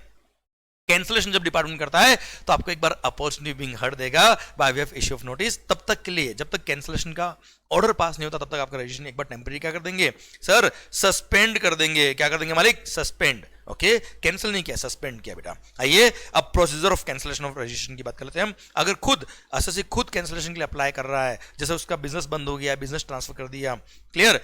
कैंसलेशन जब डिपार्टमेंट करता है तो आपको एक बार अपॉर्चुनिटी बीइंग हर्ड देगा by way of issue of notice. तब तक के लिए, जब तक कैंसलेशन का ऑर्डर पास नहीं होता, तब तक आपका रजिस्ट्रेशन एक बार टेम्पररी क्या कर देंगे सर, सस्पेंड कर देंगे। क्या कर देंगे मालिक? सस्पेंड। ओके, कैंसिल नहीं किया, सस्पेंड किया बेटा। आइए अब procedure of cancellation of registration की बात कर लेते हैं हम। अगर खुद एसएससी खुद कैंसिलेशन के लिए अप्लाई कर रहा है, जैसे उसका बिजनेस बंद हो गया, बिजनेस ट्रांसफर कर दिया, क्लियर,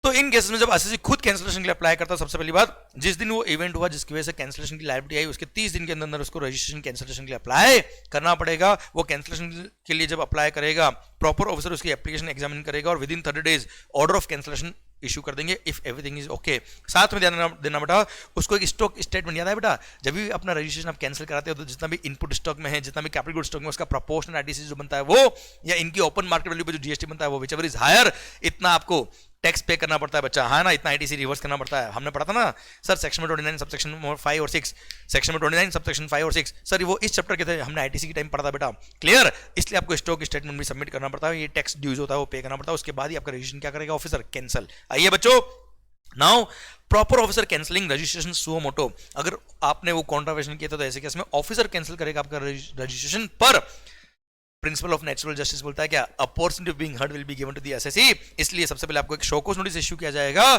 तो इन केसेस में जब एसएससी खुद कैंसिलेशन के लिए अप्लाई करता है, सबसे पहली बात, जिस दिन वो इवेंट हुआ जिसकी वजह से कैंसिलेशन की लायबिलिटी आई, उसके 30 दिन के अंदर उसको रजिस्ट्रेशन कैंसिलेशन के लिए अप्लाई करना पड़ेगा। वो कैंसिलेशन के लिए जब अप्लाई करेगा, प्रॉपर ऑफिसर उसकी एप्लीकेशन एग्जामिन करेगा और with in 30 days order of cancellation issue कर देंगे इफ एवरीथिंग इज ओके। साथ में ध्यान देना बेटा, उसको एक स्टॉक स्टेटमेंट याद है बेटा, जब भी अपना रजिस्ट्रेशन आप कैंसिल कराते हो तो जितना भी इनपुट स्टॉक में है, जितना भी कैपिटल गुड स्टॉक में, उसका प्रोपोर्शनल आईटीसी जो बनता है वो, या इनकी ओपन मार्केट वैल्यू पे जो जीएसटी बनता है वो, विचएवर इज हायर, इतना आपको टैक्स पे करना पड़ता है बच्चा, है ना, इतना आईटीसी रिवर्स करना पड़ता है। हमने पढ़ा था ना सर सेक्शन में 29 सबसेक्शन 5 और 6, सेक्शन में 29 सबसेक्शन 5 और 6, सर वो इस चैप्टर के थे, हमने आईटीसी के टाइम पढ़ा था बेटा, क्लियर। इसलिए आपको स्टॉक स्टेटमेंट भी सबमिट करना पड़ता है, ये टैक्स ड्यूज होता है वो पे करना पड़ता है, उसके बाद ही आपका रजिस्ट्रेशन क्या करेगा ऑफिसर, कैंसिल। आइए बच्चों, now proper officer cancelling registration suo motu. अगर आपने वो कॉन्ट्रावेशन किया था तो ऐसे केस में ऑफिसर कैंसिल करेगा आपका रजिस्ट्रेशन, पर प्रिंसिपल ऑफ नेचुरल जस्टिस बोलता है क्या, opportunity being heard will be given to the assessee. इसलिए सबसे पहले आपको एक शोकॉज नोटिस इश्यू किया जाएगा,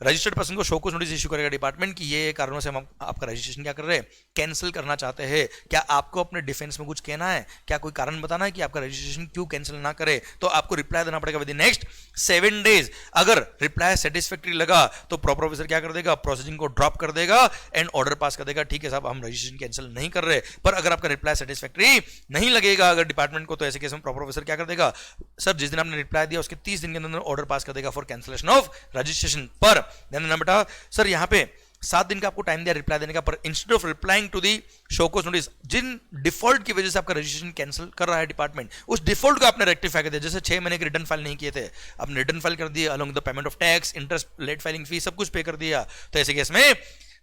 रजिस्टर्ड पर्सन को शोकॉज नोटिस इश्यू करेगा डिपार्टमेंट की ये कारणों से हम आपका रजिस्ट्रेशन क्या कर रहे हैं, कैंसिल करना चाहते हैं। क्या आपको अपने डिफेंस में कुछ कहना है, क्या कोई कारण बताना है कि आपका रजिस्ट्रेशन क्यों कैंसिल ना करे, तो आपको रिप्लाई देना पड़ेगा विद इन नेक्स्ट 7 डेज। अगर रिप्लाई सेटिस्फैक्टरी लगा तो प्रॉपर ऑफिसर क्या कर देगा, प्रोसीडिंग को ड्रॉप कर देगा एंड ऑर्डर पास कर देगा, ठीक है साहब हम रजिस्ट्रेशन कैंसिल नहीं कर रहे। पर अगर आपका रिप्लाई सेटिस्फैक्टरी नहीं लगेगा अगर डिपार्टमेंट को, तो ऐसे केस में प्रॉपर ऑफिसर क्या कर देगा, सर जिस दिन आपने रिप्लाई दिया उसके 30 दिन के अंदर ऑर्डर पास कर देगा फॉर कैंसिलेशन ऑफ रजिस्ट्रेशन। पर ध्यान देना बेटा, सर यहां पे 7 दिन का आपको टाइम दिया रिप्लाई देने का, पर instead of replying to the show cause notice, जिन डिफॉल्ट की वजह से आपका रजिस्ट्रेशन कैंसिल कर रहा है डिपार्टमेंट, उस डिफॉल्ट को आपने रेक्टिफाई कर दिया। जैसे 6 महीने के रिटर्न फाइल नहीं किए थे, आपने रिटर्न फाइल कर दिया along the payment of tax, interest, late filing fee, सब कुछ पे कर दिया, तो ऐसे केस में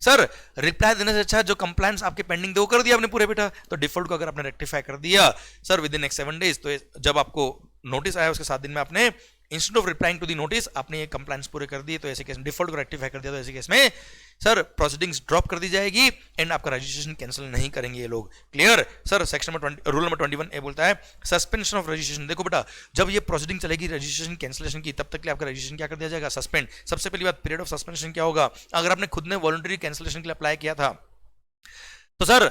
सर रिप्लाई देने से अच्छा जो कंप्लायंस आपके पेंडिंग थे वो कर दिया आपने पूरे बेटा। तो डिफॉल्ट को अगर आपने रेक्टिफाई कर दिया sir with in next 7 days, तो जब आपको नोटिस आया उसके 7 दिन में आपने instead of replying to the notice आपने ये कंप्लायंस पूरे कर दिए, तो ऐसे केस में डिफॉल्ट को रेक्टिफाई कर दिया, तो ऐसे केस में सर प्रोसीडिंग्स ड्रॉप कर दी जाएगी एंड आपका रजिस्ट्रेशन कैंसिल नहीं करेंगे ये लोग, क्लियर। सर सेक्शन में रूल नंबर 21 ए बोलता है सस्पेंशन ऑफ रजिस्ट्रेशन। देखो बेटा, जब ये प्रोसीडिंग चलेगी रजिस्ट्रेशन कैंसिलेशन की, तब तक के लिए आपका रजिस्ट्रेशन क्या कर दिया जाएगा, सस्पेंड। सबसे पहली बात, पीरियड ऑफ सस्पेंशन क्या होगा, अगर आपने खुद ने वॉलंटरी कैंसिलेशन के लिए अप्लाई किया था, तो सर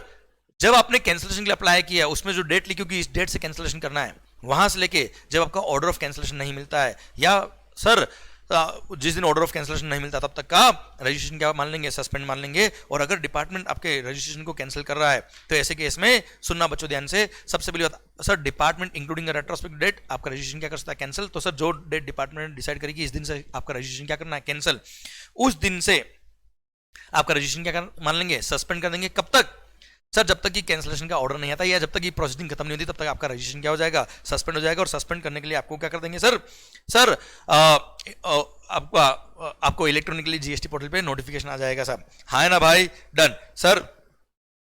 जब आपने कैंसिलेशन के लिए अप्लाई किया उसमें जो डेट लिखी होगी इस डेट से कैंसिलेशन करना है, वहां से लेके जब आपका ऑर्डर ऑफ कैंसिलेशन नहीं मिलता है, या सर जिस दिन ऑर्डर ऑफ कैंसिलेशन नहीं मिलता तब तक का रजिस्ट्रेशन क्या मान लेंगे, सस्पेंड मान लेंगे। और अगर डिपार्टमेंट आपके रजिस्ट्रेशन को कैंसिल कर रहा है तो ऐसे केस में सुनना बच्चों ध्यान से, सबसे पहली बात sir department including retrospective date आपका रजिस्ट्रेशन क्या कर सकता है, कैंसिल। तो सर जो डेट डिपार्टमेंट डिसाइड करेगी इस दिन से आपका रजिस्ट्रेशन क्या करना है, कैंसिल, उस दिन से आपका रजिस्ट्रेशन क्या मान लेंगे, सस्पेंड कर देंगे। कब तक सर, जब तक कि कैंसिलेशन का ऑर्डर नहीं आता या जब तक कि प्रोसीडिंग खत्म नहीं होती तब तक आपका रजिस्ट्रेशन क्या हो जाएगा, सस्पेंड हो जाएगा। और सस्पेंड करने के लिए आपको क्या कर देंगे सर आपको इलेक्ट्रॉनिकली जीएसटी पोर्टल पे नोटिफिकेशन आ जाएगा साहब, हाँ है ना भाई, डन। सर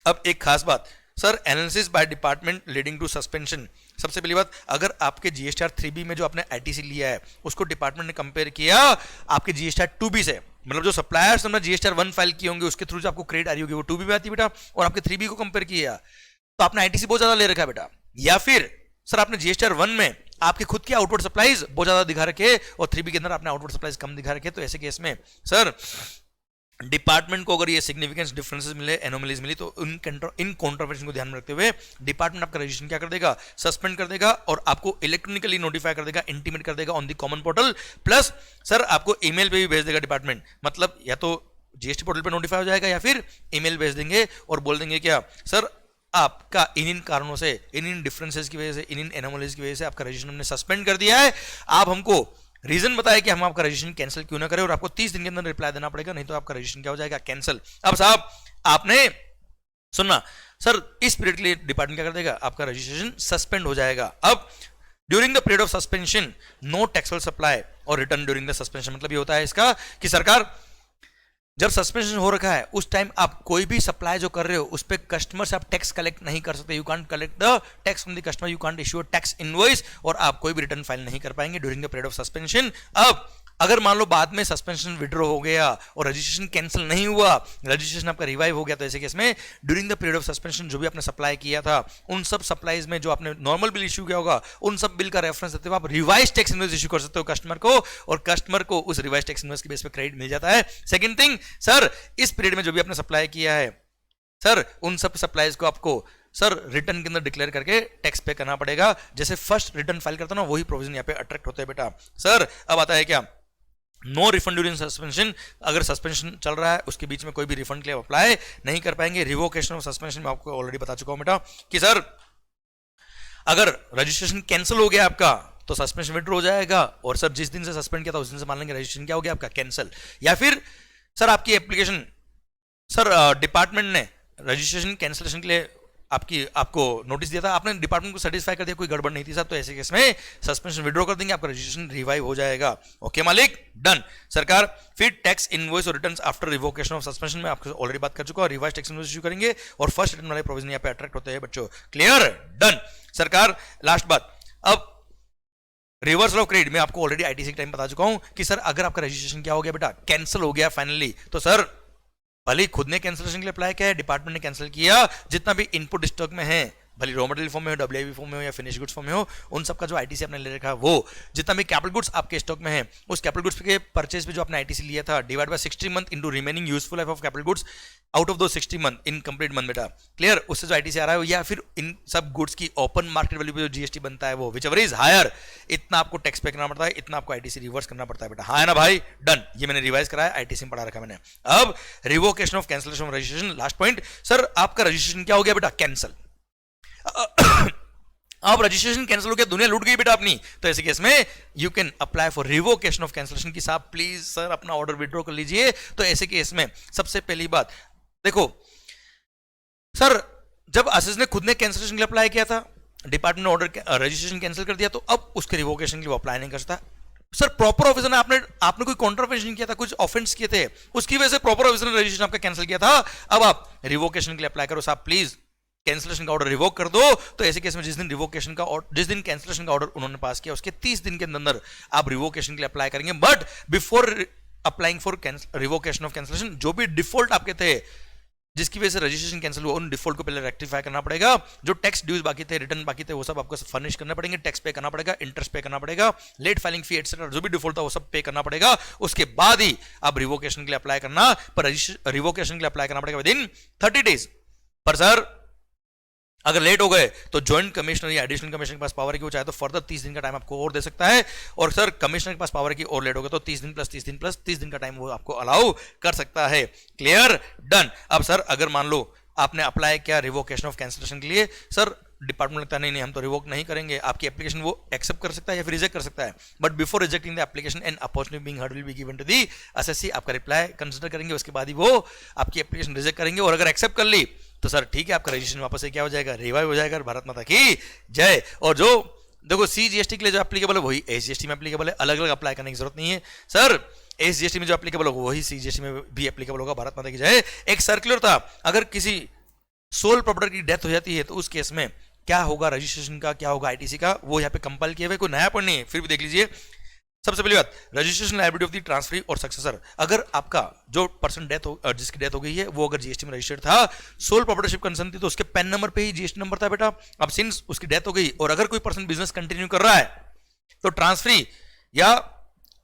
अब एक खास बात, sir analysis by department leading to suspension. सबसे पहली बात, अगर आपके जीएसटीआर 3B में जो आपने आईटीसी लिया है उसको डिपार्टमेंट ने कंपेयर किया आपके जीएसटीआर 2B से, मतलब जो सप्लायर्स हमने जीएसटीआर 1 फाइल किए होंगे उसके थ्रू जो आपको क्रेडिट आ रही होगी वो 2B में आती है बेटा, और आपके 3B को कंपेयर किया तो आपने आईटीसी बहुत ज्यादा ले रखा है बेटा, या फिर सर आपने जीएसटीआर 1 में आपके खुद के आउटवर्ड सप्लाईज बहुत ज्यादा दिखा रखे और 3B के अंदर आपने आउटवर्ड सप्लाईज कम दिखा रखे, तो ऐसे केस में सर डिपार्टमेंट को अगर ये सिग्निफिकेंस डिफरेंसेस मिले, एनोमलीज मिली, तो इन कॉन्ट्रोवर्सी को ध्यान में रखते हुए डिपार्टमेंट आपका रजिस्ट्रेशन क्या कर देगा, सस्पेंड कर देगा और आपको इलेक्ट्रॉनिकली नोटिफाई कर देगा, इंटीमेट कर देगा on the common portal, plus sir आपको ईमेल पे भी भेज देगा डिपार्टमेंट। मतलब या तो जीएसटी पोर्टल पे नोटिफाई हो जाएगा या फिर ईमेल भेज देंगे और बोल देंगे क्या सर आपका इन कारणों से, इन डिफरेंसेस की वजह से, इन एनोमलीज की वजह से आपका रजिस्ट्रेशन हमने सस्पेंड कर दिया है, आप हमको रीजन बताया कि हम आपका रजिस्ट्रेशन कैंसिल क्यों ना करें, और आपको 30 दिन के अंदर रिप्लाई देना पड़ेगा, नहीं तो आपका रजिस्ट्रेशन क्या हो जाएगा, कैंसिल। अब साहब आपने सुनना, सर इस पीरियड के लिए डिपार्टमेंट क्या कर देगा, आपका रजिस्ट्रेशन सस्पेंड हो जाएगा। अब during the period of suspension no tax will supply और रिटर्न ड्यूरिंग द सस्पेंशन। मतलब ये होता है इसका कि सरकार जब सस्पेंशन हो रखा है उस टाइम आप कोई भी सप्लाई जो कर रहे हो उस पे कस्टमर से आप टैक्स कलेक्ट नहीं कर सकते, you can't collect the tax from the customer, you can't issue a tax invoice, और आप कोई भी रिटर्न फाइल नहीं कर पाएंगे during the period of suspension. अब अगर मान लो बाद में सस्पेंशन विड्रॉ हो गया और रजिस्ट्रेशन कैंसिल नहीं हुआ, रजिस्ट्रेशन आपका रिवाइव हो गया, तो ऐसे केस में during the period of suspension जो भी आपने सप्लाई किया था उन सब सप्लाईज में जो आपने नॉर्मल बिल इश्यू किया होगा उन सब बिल का रेफरेंस देते हुए आप रिवाइज टैक्स इनवॉइस इश्यू कर सकते हो कस्टमर को, और कस्टमर को उस रिवाइज टैक्स इनवॉइस के बेस पे क्रेडिट मिल जाता है। सेकंड थिंग, सर इस पीरियड में जो भी आपने सप्लाई किया है सर उन सब सप्लाईज को आपको सर रिटर्न के अंदर डिक्लेयर करके टैक्स पे करना पड़ेगा। जैसे फर्स्ट रिटर्न फाइल करता ना वही प्रोविजन यहाँ पे अट्रैक्ट होते हैं बेटा। सर अब आता है क्या, नो रिफंड ड्यूरिंग सस्पेंशन, अगर सस्पेंशन चल रहा है उसके बीच में कोई भी रिफंड के लिए अप्लाई नहीं कर पाएंगे। रिवोकेशन ऑफ सस्पेंशन में आपको ऑलरेडी बता चुका हूं बेटा कि सर अगर रजिस्ट्रेशन कैंसिल हो गया आपका तो सस्पेंशन विड्रॉ हो जाएगा, और सर जिस दिन से सस्पेंड किया था उस दिन से मान लेंगे रजिस्ट्रेशन क्या हो गया आपका कैंसिल। या फिर सर आपकी एप्लीकेशन सर डिपार्टमेंट ने रजिस्ट्रेशन कैंसिलेशन के लिए आपको नोटिस दिया था, आपने डिपार्टमेंट को सेटिस्फाई कर दिया कोई गड़बड़ नहीं थी साहब, तो ऐसे केस में सस्पेंशन विड्रॉ कर देंगे, आपका रजिस्ट्रेशन रिवाइव हो जाएगा। ओके मालिक, डन। सरकार फिर टैक्स इनवॉइस और returns after revocation of suspension में आपको ऑलरेडी बात कर चुका हूं, रिवाइज टैक्स इनवॉइस इशू करेंगे और फर्स्ट रिटर्न वाले प्रोविजन यहां पे अट्रैक्ट होते हैं बच्चों। Clear, done. सरकार लास्ट बात, अब रिवर्सल ऑफ क्रेडिट में आपको ऑलरेडी आईटीसी के टाइम बता चुका हूं कि सर अगर आपका रजिस्ट्रेशन क्या हो गया बेटा, कैंसिल हो गया फाइनली, तो सर भले ही खुद ने कैंसिलेशन के लिए अप्लाई किया है, डिपार्टमेंट ने कैंसिल किया, जितना भी इनपुट स्टॉक में है भले रॉ मटेरियल फॉर्म में हो, डब्ल्यूआईपी फॉर्म में हो या फिनिश गुड्स फॉर्म में हो, उन सब का जो आईटीसी आपने ले रखा है वो जितना भी कैपिटल गुड्स आपके स्टॉक में है उस कैपिटल गुड्स के परचेज पे जो आपने आईटीसी लिया था divide by 60 month into remaining useful life of capital goods out of दो 60 मंथ इन कंप्लीट मंथ बेटा। क्लियर, उससे जो आईटीसी आ रहा है या फिर इन सब गुड्स की ओपन मार्केट वैल्यू पे जो जीएसटी बनता है वो विच एवर इज हायर, इतना आपको टैक्स पे करना पड़ता है, इतना आपको आईटीसी रिवर्स करना पड़ता है बेटा। हाँ है ना भाई, डन। ये मैंने रिवाइज करा है, आईटीसी में पढ़ा रखा मैंने। अब revocation of cancellation of registration, last point, sir आपका रजिस्ट्रेशन क्या हो गया बेटा, कैंसिल। अब रजिस्ट्रेशन कैंसिल हो गया, दुनिया लूट गई बेटा अपनी, तो ऐसे केस में you can apply for revocation of cancellation की साहब प्लीज सर अपना ऑर्डर विड्रॉ कर लीजिए। तो ऐसे केस में सबसे पहली बात देखो सर, जब असिस ने खुद ने कैंसिलेशन के लिए अप्लाई किया था, डिपार्टमेंट ने ऑर्डर रजिस्ट्रेशन कैंसिल कर दिया, तो अब उसके रिवोकेशन के लिए अप्लाई नहीं कर सकता। सर प्रॉपर ऑफिसर ने आपने कोई कॉन्ट्रावेंशन किया था, कुछ ऑफेंस किए थे, उसकी वजह से प्रॉपर ऑफिसर ने रजिस्ट्रेशन आपका कैंसिल किया था, अब आप रिवोकेशन के लिए अप्लाई करो साहब प्लीज, कैंसिलेशन का ऑर्डर रिवोक कर दो। तो ऐसे केस में जिस दिन कैंसिलेशन का ऑर्डर उन्होंने पास किया उसके 30 दिन के अंदर आप रिवोकेशन के लिए अप्लाई करेंगे। But before applying for revocation of cancellation जो भी डिफॉल्ट आपके थे जिसकी वजह से रजिस्ट्रेशन कैंसिल हुआ उन डिफॉल्ट को पहले रेक्टिफाई करना पड़ेगा। जो टैक्स ड्यूज बाकी थे, रिटर्न बाकी थे, वो सब आपको फर्निश करना पड़ेंगे, टैक्स पे करना पड़ेगा, इंटरेस्ट पे करना पड़ेगा, लेट फाइलिंग फी एटसेट्रा जो भी डिफॉल्ट था वो सब पे करना पड़ेगा। उसके बाद ही आप रिवोकेशन के लिए अप्लाई करना, पर रिवोकेशन के लिए अप्लाई करना पड़ेगा विद इन 30 डेज। पर सर अगर लेट हो गए तो ज्वाइंट कमिश्नर या एडिशनल कमिश्नर के पास पावर की वो चाहे तो फर्दर 30 दिन का टाइम आपको और दे सकता है, और सर कमिश्नर के पास पावर की और लेट हो गया तो 30 दिन प्लस 30 दिन प्लस 30 दिन का टाइम वो आपको अलाउ कर सकता है। Clear, done. अब सर अगर मान लो आपने अप्लाई किया रिवोकेशन ऑफ कैंसिलेशन के लिए, सर डिपार्टमेंट लगता नहीं हम तो रिवोक नहीं करेंगे, आपकी एप्लीकेशन वो एक्सेप्ट कर सकता है या फिर रिजेक्ट कर सकता है। But before rejecting the application and opportunity being heard will be given to the assessee, आपका रिप्लाई कंसीडर करेंगे, उसके बाद ही वो आपकी एप्लीकेशन रिजेक्ट करेंगे, और अगर एक्सेप्ट कर ली तो सर ठीक है आपका रजिस्ट्रेशन वापस से क्या हो जाएगा, रिवाइव हो जाएगा। भारत माता की जय। और जो देखो सीजीएसटी के लिए जो एप्लीकेबल है वही एसजीएसटी में एप्लीकेबल है, अलग अलग अप्लाई करने की जरूरत नहीं है। सर एसजीएसटी में जो एप्लीकेबल होगा वही सीजीएसटी में भी एप्लीकेबल होगा। भारत माता की जय। एक सर्कुलर था, अगर किसी सोल प्रॉपर्टर की डेथ हो जाती है तो उस केस में क्या होगा, रजिस्ट्रेशन का क्या होगा, आईटीसी का, वो यहाँ पे कंपाइल किए हुए, कोई नया पढ़ नहीं है फिर भी देख लीजिए। सबसे पहली बात, registration liability of the transferee और सक्सेसर, अगर आपका जो पर्सन जिसकी डेथ हो गई है वो अगर जीएसटी में रजिस्टर्ड था, सोल प्रॉपर्टरशिप कंसर्न थी तो उसके पैन नंबर पे ही जीएसटी नंबर था बेटा। अब सिंस उसकी डेथ हो गई और अगर कोई पर्सन बिजनेस कंटिन्यू कर रहा है तो ट्रांसफरी या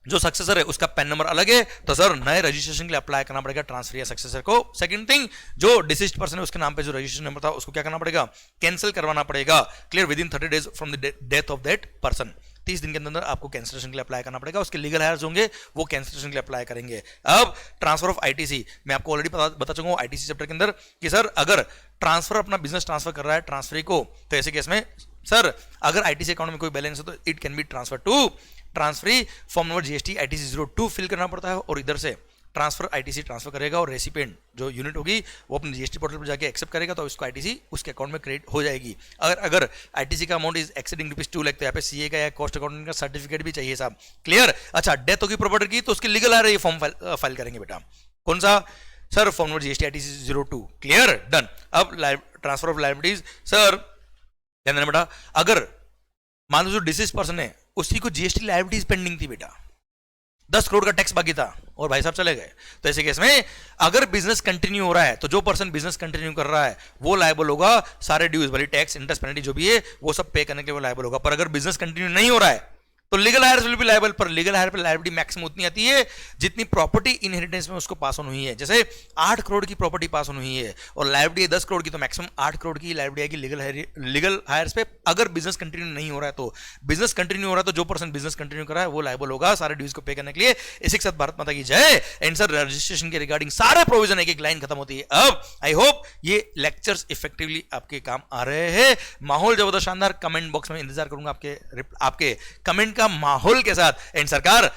जो सक्सेसर है उसका पैन नंबर अलग है, तो सर नए रजिस्ट्रेशन के लिए अप्लाई करना पड़ेगा ट्रांसफर या सक्सेसर को। सेकंड थिंग, जो डिसीज्ड पर्सन है उसके नाम पे जो रजिस्ट्रेशन नंबर था उसको क्या करना पड़ेगा, कैंसिल करवाना पड़ेगा। Clear, with in 30 days from the death of that person, 30 दिन के अंदर आपको कैंसिलेशन के लिए अप्लाई करना पड़ेगा। उसके लीगल हायर्स होंगे वो कैंसिलेशन के लिए अप्लाई करेंगे। अब ट्रांसफर ऑफ आईटीसी, मैं आपको ऑलरेडी बता चुका हूं आईटीसी चैप्टर के अंदर कि सर अगर ट्रांसफर अपना बिजनेस ट्रांसफर कर रहा है ट्रांसफरी को, तो ऐसे केस में सर अगर आईटीसी अकाउंट में कोई बैलेंस है तो it can be transfer to transferee, form number GST ITC 02 fill करना पड़ता है, और इधर से ट्रांसफर आईटीसी ट्रांसफर करेगा और रेसिपिएंट जो यूनिट होगी वो अपने जीएसटी पोर्टल पर जाके एक्सेप्ट करेगा तो इसको आईटीसी उसके अकाउंट में क्रेडिट हो जाएगी। अगर आईटीसी का अमाउंट इज एक्सीडिंग ₹2 लाख तो यहाँ पे सीए का या कॉस्ट अकाउंटिंग का सर्टिफिकेट भी चाहिए साहब। क्लियर। अच्छा, डेथ होगी प्रॉपर्टी की तो उसकी लीगल आ रही है फॉर्म फाइल करेंगे बेटा। कौन सा sir, form number GST ITC 02। Clear, done. अब ट्रांसफर ऑफ लायबिलिटीज, सर ध्यान देना बेटा, अगर मान लो जो डिसीज पर्सन है उसकी को जीएसटी लायबिलिटीज पेंडिंग थी बेटा, 10 करोड़ का टैक्स बाकी था और भाई साहब चले गए। तो ऐसे केस में अगर बिजनेस कंटिन्यू हो रहा है तो जो पर्सन बिजनेस कंटिन्यू कर रहा है वो लायबल होगा, सारे ड्यूज वाली टैक्स इंटरेस्ट पेनल्टी जो भी है वो सब पे करने के लिए लायबल होगा। पर अगर बिजनेस कंटिन्यू नहीं हो रहा है तो legal higher will be liable. पर लीगल हायर पे लायबिलिटी मैक्सिमम उतनी आती है जितनी प्रॉपर्टी इनहेरिटेंस में उसको पास ऑन हुई है। जैसे 8 करोड़ की प्रॉपर्टी पास ऑन हुई है और लायबिलिटी है 10 करोड़ की, तो मैक्सिमम 8 करोड़ की लायबिलिटी आएगी लीगल हायर्स पे। अगर बिजनेस कंटिन्यू नहीं हो रहा है तो बिजनेस कंटिन्यू हो रहा है तो जो पर्सन बिजनेस कंटिन्यू कर रहा है वो लायबल होगा सारे ड्यूज को पे करने के लिए। इसी के साथ भारत माता की जय। एंड सर रजिस्ट्रेशन के रिगार्डिंग सारे प्रोविजन एक एक लाइन खत्म होती है। अब आई होप ये लेक्चर्स इफेक्टिवली आपके काम आ रहे हैं। माहौल जबरदस्त शानदार, कमेंट बॉक्स में इंतजार करूंगा आपके कमेंट का माहौल के साथ। एंड सरकार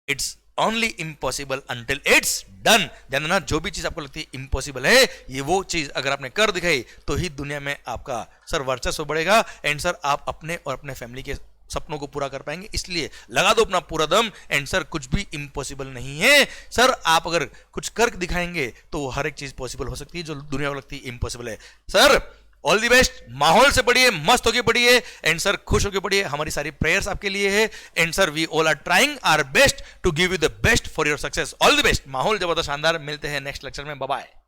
it's only impossible until it's done. जानना जो भी चीज आपको लगती है इम्पॉसिबल है, ये वो चीज अगर आपने कर दिखाई तो ही दुनिया में आपका सर वर्चस्व बढ़ेगा। एंड सर आप अपने और अपने फैमिली के सपनों को पूरा कर पाएंगे, इसलिए लगा दो अपना पूरा दम। एंड सर कुछ भी इम्पॉसिबल नहीं है सर, आप अगर कुछ कर दिखाएंगे तो वो हर एक चीज पॉसिबल हो सकती है जो दुनिया को लगती है इम्पॉसिबल है। सर ऑल दी बेस्ट, माहौल से पढ़िए, मस्त होके पढ़िए एंड सर खुश होके पढ़िए। हमारी सारी प्रेयर्स आपके लिए है and sir we all are trying our best to give you the best for your success. All the best, माहौल जबरदस्त शानदार। मिलते हैं नेक्स्ट लेक्चर में, बाय बाय।